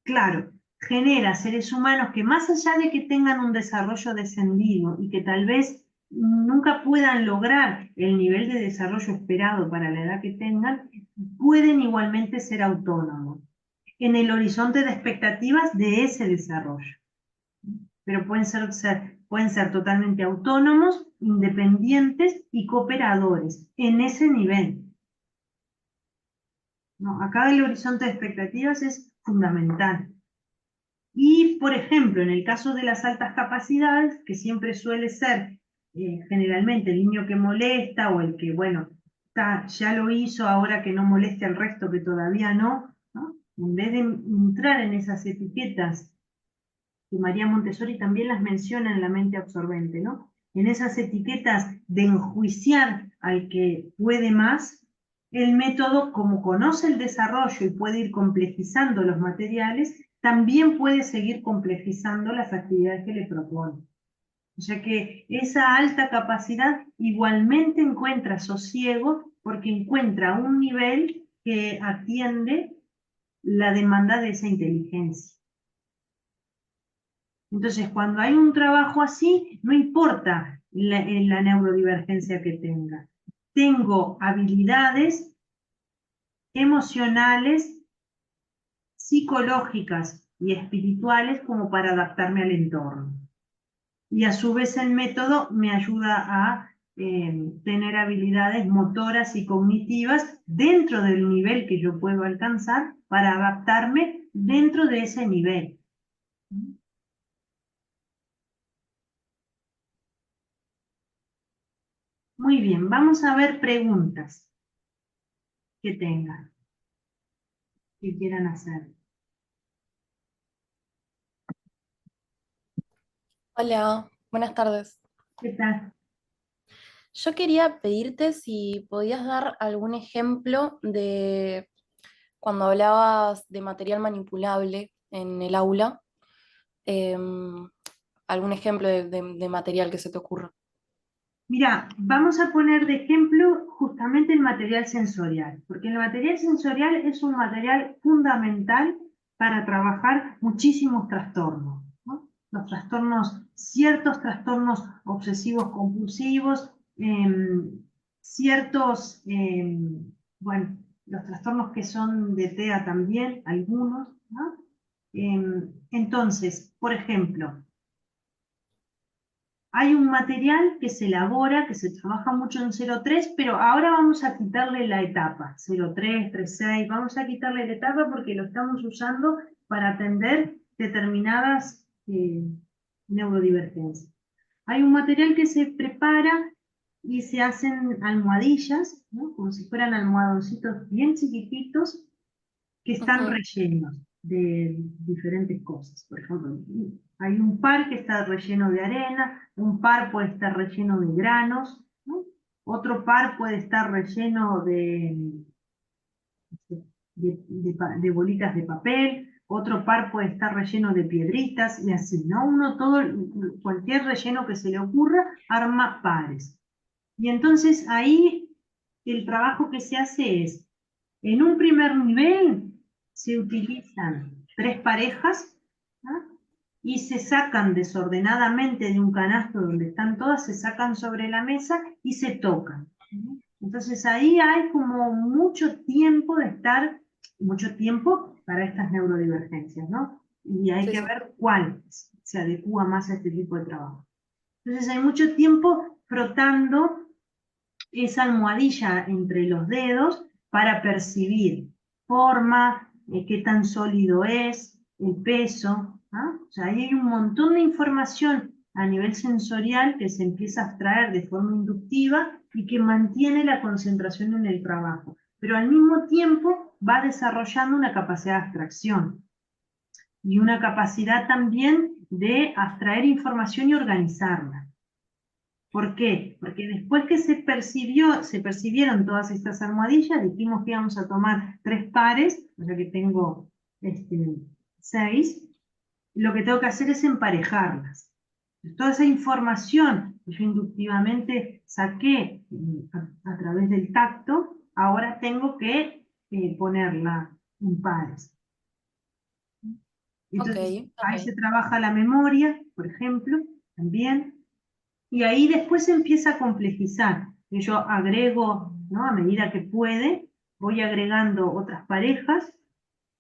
claro, genera seres humanos que más allá de que tengan un desarrollo descendido y que tal vez nunca puedan lograr el nivel de desarrollo esperado para la edad que tengan, pueden igualmente ser autónomos en el horizonte de expectativas de ese desarrollo. Pero pueden ser totalmente autónomos, independientes y cooperadores en ese nivel. ¿No? Acá el horizonte de expectativas es fundamental. Y, por ejemplo, en el caso de las altas capacidades, que siempre suele ser generalmente el niño que molesta o el que, bueno, ya lo hizo, ahora que no moleste al resto que todavía no, ¿no? En vez de entrar en esas etiquetas, que María Montessori también las menciona en La mente absorbente, ¿no? En esas etiquetas de enjuiciar al que puede más, el método, como conoce el desarrollo y puede ir complejizando los materiales, también puede seguir complejizando las actividades que le propone. O sea que esa alta capacidad igualmente encuentra sosiego porque encuentra un nivel que atiende la demanda de esa inteligencia. Entonces, cuando hay un trabajo así, no importa la neurodivergencia que tenga. Tengo habilidades emocionales, psicológicas y espirituales como para adaptarme al entorno. Y a su vez el método me ayuda a tener habilidades motoras y cognitivas dentro del nivel que yo puedo alcanzar para adaptarme dentro de ese nivel. Muy bien, vamos a ver preguntas que tengan, que quieran hacer. Hola, buenas tardes. ¿Qué tal? Yo quería pedirte si podías dar algún ejemplo de cuando hablabas de material manipulable en el aula, em, algún ejemplo de material que se te ocurra. Mira, vamos a poner de ejemplo justamente el material sensorial, porque el material sensorial es un material fundamental para trabajar muchísimos trastornos, ¿no? Los trastornos, ciertos trastornos obsesivos compulsivos, ciertos, bueno, los trastornos que son de TEA también, algunos, ¿no? Entonces, por ejemplo, hay un material que se elabora, que se trabaja mucho en 03, pero ahora vamos a quitarle la etapa, 03, 36, vamos a quitarle la etapa porque lo estamos usando para atender determinadas neurodivergencias. Hay un material que se prepara y se hacen almohadillas, ¿no? Como si fueran almohadoncitos bien chiquititos, que están Ujú. rellenos de diferentes cosas. Por ejemplo, hay un par que está relleno de arena, un par puede estar relleno de granos, ¿no? Otro par puede estar relleno de bolitas de papel, otro par puede estar relleno de piedritas y así, ¿no? Uno todo, cualquier relleno que se le ocurra, arma pares. Y entonces ahí el trabajo que se hace es, en un primer nivel se utilizan 3 parejas, ¿ah? Y se sacan desordenadamente de un canasto donde están todas, se sacan sobre la mesa y se tocan. Entonces ahí hay como mucho tiempo de estar, mucho tiempo para estas neurodivergencias, ¿no? Y hay Sí, que sí. ver cuál se adecua más a este tipo de trabajo. Entonces hay mucho tiempo frotando esa almohadilla entre los dedos para percibir forma, qué tan sólido es, el peso. ¿Ah? O sea, ahí hay un montón de información a nivel sensorial que se empieza a extraer de forma inductiva y que mantiene la concentración en el trabajo, pero al mismo tiempo va desarrollando una capacidad de abstracción y una capacidad también de abstraer información y organizarla. ¿Por qué? Porque después que se percibieron todas estas almohadillas, dijimos que íbamos a tomar 3 pares, o sea que tengo 6, lo que tengo que hacer es emparejarlas. Toda esa información que yo inductivamente saqué a través del tacto, ahora tengo que ponerla en pares. Ok, Entonces, ahí se ok. trabaja la memoria, por ejemplo, también. Y ahí después se empieza a complejizar. Y yo agrego, ¿no? A medida que puede, voy agregando otras parejas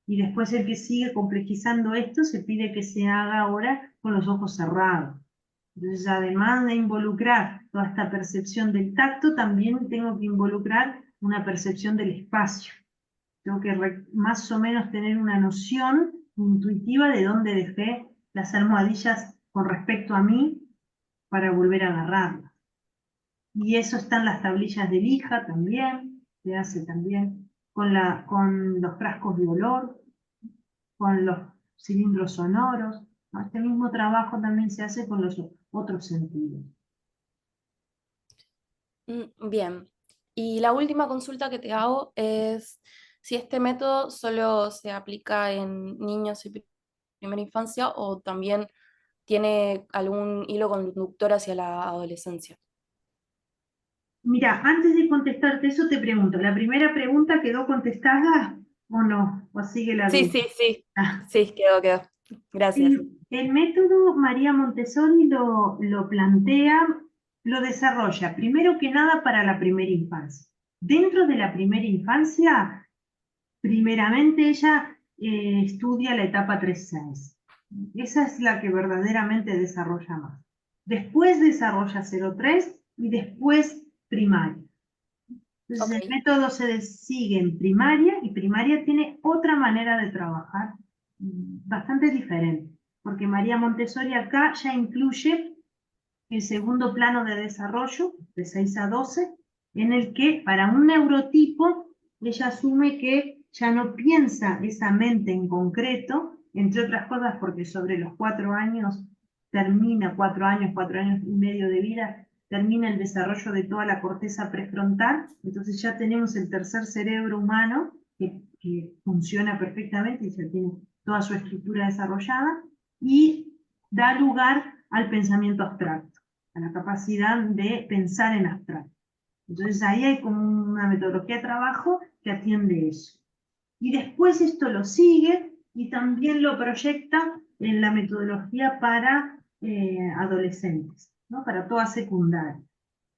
y después el que sigue complejizando esto se pide que se haga ahora con los ojos cerrados. Entonces, además de involucrar toda esta percepción del tacto, también tengo que involucrar una percepción del espacio. Tengo que más o menos tener una noción intuitiva de dónde dejé las almohadillas con respecto a mí para volver a agarrarlas. Y eso está en las tablillas de lija también, se hace también con los frascos de olor, con los cilindros sonoros, ¿no? Este mismo trabajo también se hace con los otros sentidos. Bien. Y la última consulta que te hago es si este método solo se aplica en niños y primera infancia o también tiene algún hilo conductor hacia la adolescencia. Mira, antes de contestarte eso te pregunto, ¿la primera pregunta quedó contestada o no? ¿O sigue la Sí, duda? sí, sí. Ah, Sí, quedó. Gracias. el método María Montessori lo plantea, lo desarrolla, primero que nada para la primera infancia. Dentro de la primera infancia, primeramente ella estudia la etapa 3-6. Esa es la que verdaderamente desarrolla más. Después desarrolla 0-3 y después primaria. Entonces Ok, el método se sigue en primaria y primaria tiene otra manera de trabajar bastante diferente, porque María Montessori acá ya incluye el segundo plano de desarrollo, de 6-12, en el que para un neurotipo ella asume que ya no piensa esa mente en concreto, entre otras cosas porque sobre los 4 años termina, 4 años, 4 años y medio de vida, termina el desarrollo de toda la corteza prefrontal, entonces ya tenemos el tercer cerebro humano que funciona perfectamente y ya tiene toda su estructura desarrollada y da lugar al pensamiento abstracto, a la capacidad de pensar en abstracto. Entonces ahí hay como una metodología de trabajo que atiende eso. Y después esto lo sigue y también lo proyecta en la metodología para adolescentes, ¿no? Para toda secundaria.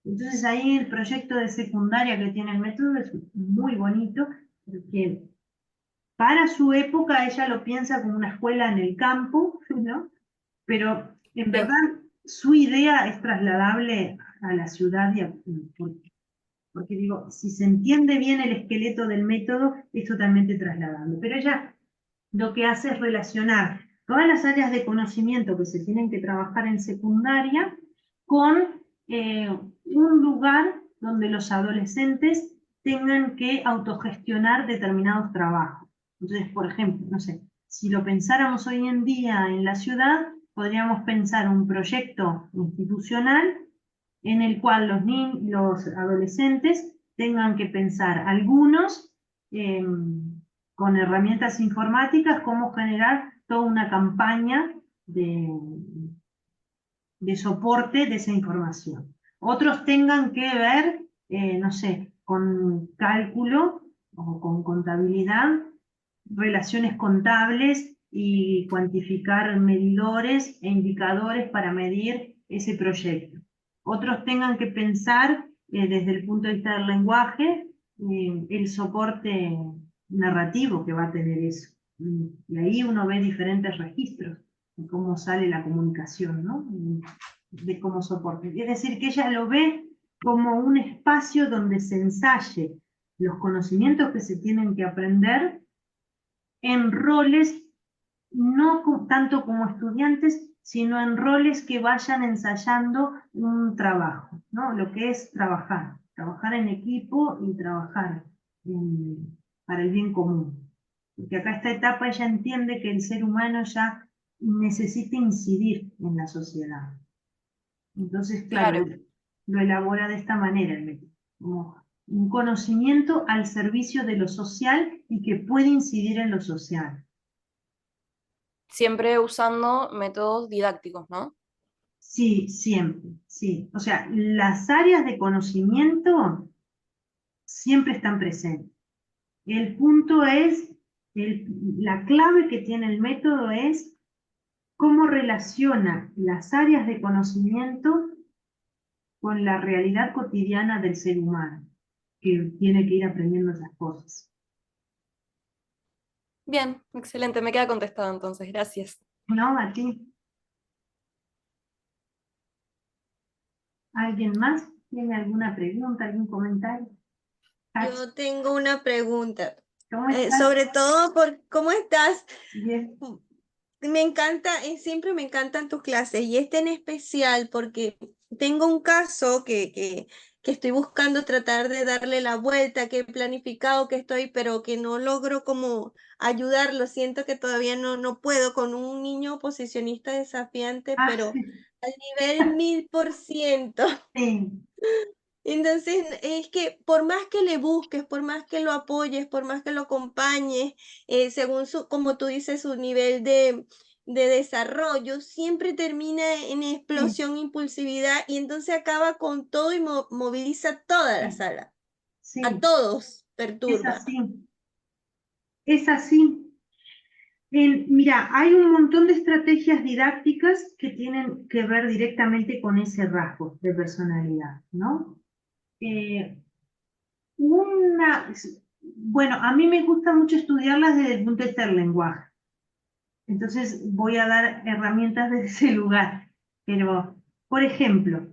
Entonces ahí el proyecto de secundaria que tiene el método es muy bonito, porque para su época ella lo piensa como una escuela en el campo, ¿no? Pero en sí, verdad su idea es trasladable a la ciudad porque digo, si se entiende bien el esqueleto del método, es totalmente trasladable. Pero ella lo que hace es relacionar todas las áreas de conocimiento que se tienen que trabajar en secundaria con un lugar donde los adolescentes tengan que autogestionar determinados trabajos. Entonces, por ejemplo, no sé, si lo pensáramos hoy en día en la ciudad, podríamos pensar un proyecto institucional en el cual los adolescentes tengan que pensar algunos eh, con herramientas informáticas cómo generar toda una campaña de soporte de esa información. Otros tengan que ver, no sé, con cálculo o con contabilidad, relaciones contables y cuantificar medidores e indicadores para medir ese proyecto. Otros tengan que pensar desde el punto de vista del lenguaje el soporte narrativo que va a tener eso. Y ahí uno ve diferentes registros de cómo sale la comunicación, ¿no? De cómo soporte. Es decir, que ella lo ve como un espacio donde se ensaye los conocimientos que se tienen que aprender en roles, no tanto como estudiantes, sino en roles que vayan ensayando un trabajo, ¿no? Lo que es trabajar en equipo y trabajar para el bien común. Porque acá esta etapa ella entiende que el ser humano ya necesita incidir en la sociedad. Entonces, claro, claro. lo elabora de esta manera el método, como un conocimiento al servicio de lo social y que puede incidir en lo social. Siempre usando métodos didácticos, ¿no? Sí, siempre, sí. O sea, las áreas de conocimiento siempre están presentes. El punto es, la clave que tiene el método es cómo relaciona las áreas de conocimiento con la realidad cotidiana del ser humano, que tiene que ir aprendiendo esas cosas. Bien, excelente, me queda contestado entonces, gracias. ¿No, a ti? ¿Alguien más tiene alguna pregunta, algún comentario? Hach, Yo tengo una pregunta, ¿cómo estás? sobre todo por cómo estás. Bien. Me encanta, siempre me encantan tus clases y este en especial porque tengo un caso que que estoy buscando tratar de darle la vuelta, que he planificado que estoy, pero que no logro como ayudarlo. Siento que todavía no puedo con un niño oposicionista desafiante, Ah, pero sí, al nivel 1000%. sí, Entonces, es que por más que le busques, por más que lo apoyes, por más que lo acompañes, según su, como tú dices, su nivel de desarrollo, siempre termina en sí, explosión, impulsividad, y entonces acaba con todo y moviliza toda la sí, sala. A sí, todos es perturba. así, es así. Mira, hay un montón de estrategias didácticas que tienen que ver directamente con ese rasgo de personalidad, ¿no? Eh, una, bueno, a mí me gusta mucho estudiarlas desde el punto de vista del lenguaje. Entonces voy a dar herramientas desde ese lugar. Pero, por ejemplo,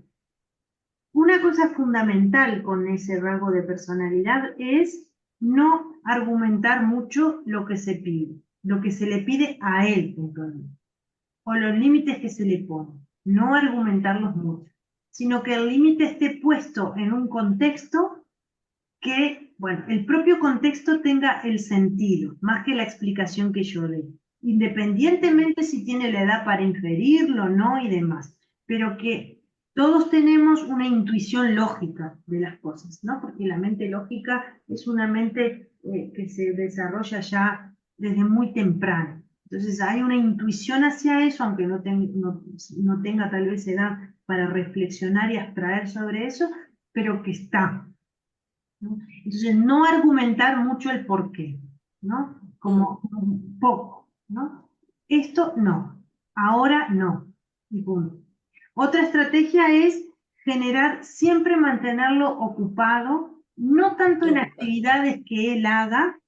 una cosa fundamental con ese rasgo de personalidad es no argumentar mucho lo que se pide, lo que se le pide a él puntualmente, o los límites que se le ponen. No argumentarlos mucho, sino que el límite esté puesto en un contexto que, bueno, el propio contexto tenga el sentido, más que la explicación que yo dé, independientemente si tiene la edad para inferirlo o no y demás, pero que todos tenemos una intuición lógica de las cosas, ¿no? Porque la mente lógica es una mente que se desarrolla ya desde muy temprano. Entonces hay una intuición hacia eso, aunque no tenga tal vez edad para reflexionar y abstraer sobre eso, pero que está, ¿no? Entonces, no argumentar mucho el por qué, ¿no? Mm, Como un poco, ¿no? Esto no, ahora no, y punto. Otra estrategia es generar, siempre mantenerlo ocupado, no tanto en ocupa, actividades que él haga,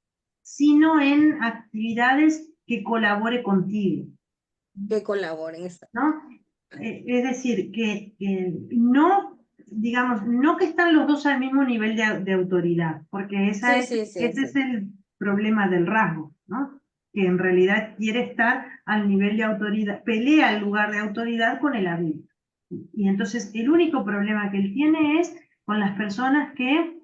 sino en actividades que colabore contigo, que colaboren. ¿no? Es decir, que no, digamos, no que están los dos al mismo nivel de autoridad, porque Sí, sí, sí, ese es sí. el problema del rasgo, ¿no? Que en realidad quiere estar al nivel de autoridad, pelea el lugar de autoridad con el adulto. Y entonces el único problema que él tiene es con las personas que,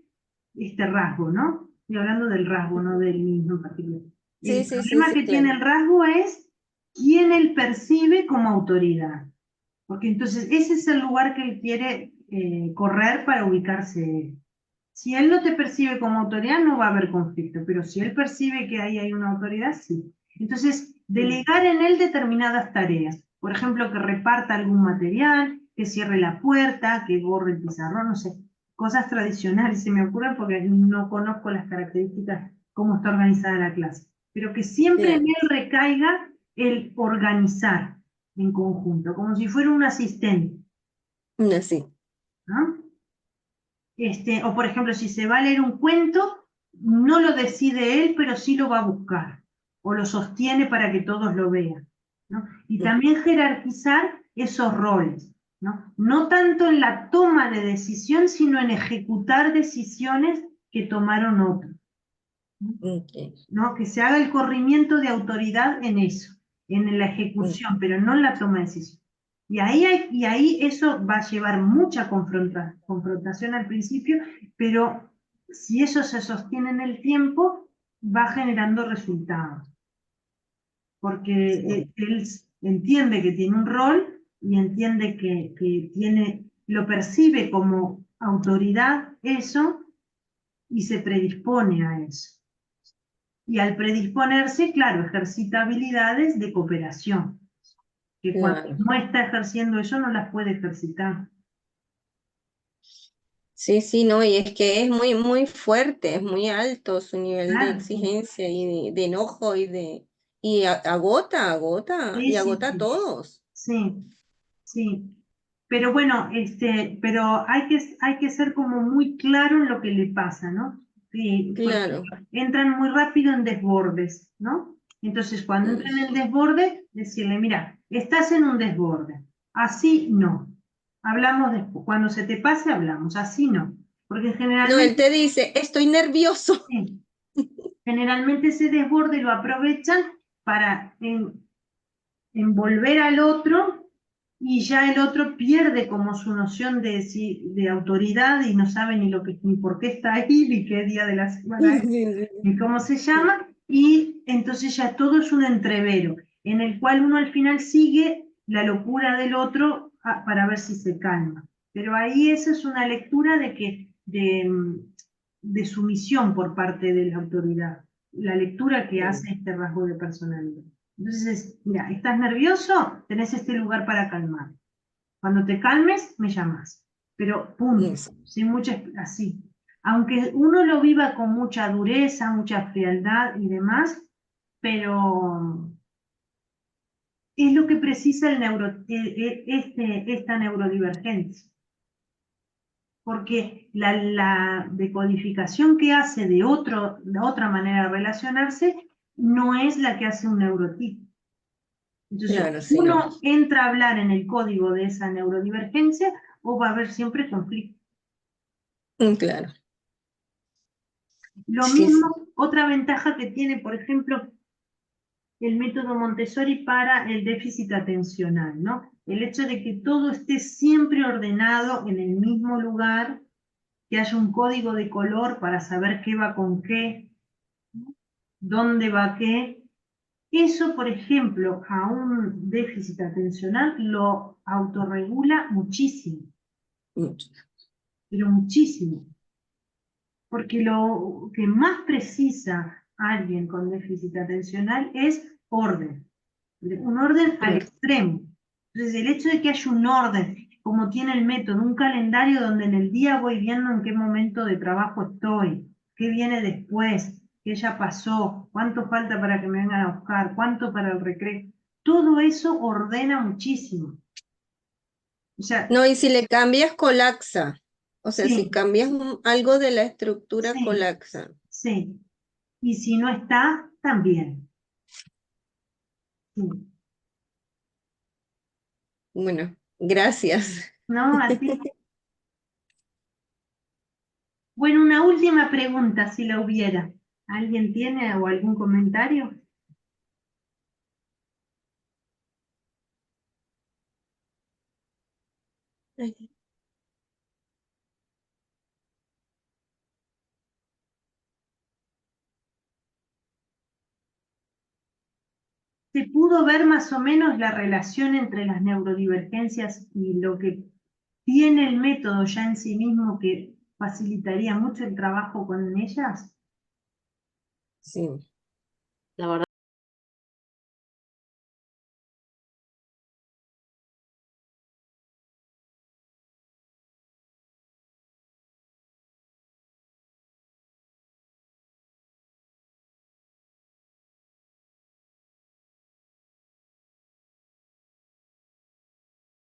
este rasgo, ¿no? Estoy hablando del rasgo, no del mismo en particular. Sí, El sí, sí, problema sí, que tiene claro. el rasgo es quién él percibe como autoridad. Porque entonces ese es el lugar que él quiere correr para ubicarse. Si él no te percibe como autoridad, no va a haber conflicto, pero si él percibe que ahí hay una autoridad, sí. Entonces, Mm, delegar en él determinadas tareas. Por ejemplo, que reparta algún material, que cierre la puerta, que borre el pizarrón, no sé. Cosas tradicionales se me ocurren porque no conozco las características, cómo está organizada la clase. Pero que siempre en claro. él recaiga el organizar en conjunto, como si fuera un asistente, Sí. ¿no? O por ejemplo, si se va a leer un cuento, no lo decide él, pero sí lo va a buscar, o lo sostiene para que todos lo vean, ¿no? Y Mm, también jerarquizar esos roles, ¿no? No tanto en la toma de decisión, sino en ejecutar decisiones que tomaron otros, ok, ¿no? Que se haga el corrimiento de autoridad en eso, en la mm, ejecución, pero no en la toma de decisión. Y ahí eso va a llevar mucha confrontación al principio, pero si eso se sostiene en el tiempo, va generando resultados, porque sí, él entiende que tiene un rol y entiende que tiene, lo percibe como autoridad eso y se predispone a eso. Y al predisponerse, claro, ejercita habilidades de cooperación, que cuando claro. no está ejerciendo eso no las puede ejercitar. Sí, sí, no, y es que es muy, muy fuerte, es muy alto su nivel de Claro, sí, exigencia y de enojo y agota, agota, sí, y sí, agota a sí, todos. sí, sí. Pero bueno, pero hay que ser como muy claro en lo que le pasa, ¿no? Sí, por Claro. ejemplo, entran muy rápido en desbordes, ¿no? Entonces, cuando Mm, entran en desborde, decirle, mira, estás en un desborde, así no. Hablamos después, cuando se te pase, hablamos, así no. Porque no, él generalmente, te dice, estoy nervioso. sí, generalmente ese desborde lo aprovechan para envolver al otro y ya el otro pierde como su noción de autoridad y no sabe ni por qué está ahí, ni qué día de la semana es, Sí, sí, ni cómo se llama, y entonces ya todo es un entrevero, en el cual uno al final sigue la locura del otro para ver si se calma. Pero ahí esa es una lectura de sumisión por parte de la autoridad, la lectura que sí. hace este rasgo de personalidad. Entonces, mira, ¿estás nervioso? Tenés este lugar para calmar. Cuando te calmes, me llamas. Pero punto, Eso. sin mucha, así. Aunque uno lo viva con mucha dureza, mucha frialdad y demás, pero es lo que precisa esta neurodivergencia. Porque la decodificación que hace de otra manera de relacionarse no es la que hace un neurotipo. Entonces, Claro, sí, no. uno entra a hablar en el código de esa neurodivergencia o va a haber siempre conflicto. Claro. Lo Sí, sí. mismo, otra ventaja que tiene, por ejemplo, el método Montessori para el déficit atencional, ¿no? El hecho de que todo esté siempre ordenado en el mismo lugar, que haya un código de color para saber qué va con qué, dónde va qué. Eso, por ejemplo, a un déficit atencional lo autorregula muchísimo, Mucho. pero muchísimo. Porque lo que más precisa alguien con déficit atencional es orden, un orden al Claro. extremo. Entonces, el hecho de que haya un orden, como tiene el método, un calendario donde en el día voy viendo en qué momento de trabajo estoy, qué viene después, qué ya pasó, cuánto falta para que me vengan a buscar, cuánto para el recreo, todo eso ordena muchísimo. O sea, No, y si le cambias, colapsa. O sea, si sí, cambias algo de la estructura, sí, colapsa. sí. Y si no está, también. Sí. Bueno, gracias. ¿No? A ti. Bueno, una última pregunta, si la hubiera. ¿Alguien tiene o algún comentario? ¿Se pudo ver más o menos la relación entre las neurodivergencias y lo que tiene el método ya en sí mismo que facilitaría mucho el trabajo con ellas? Sí. La verdad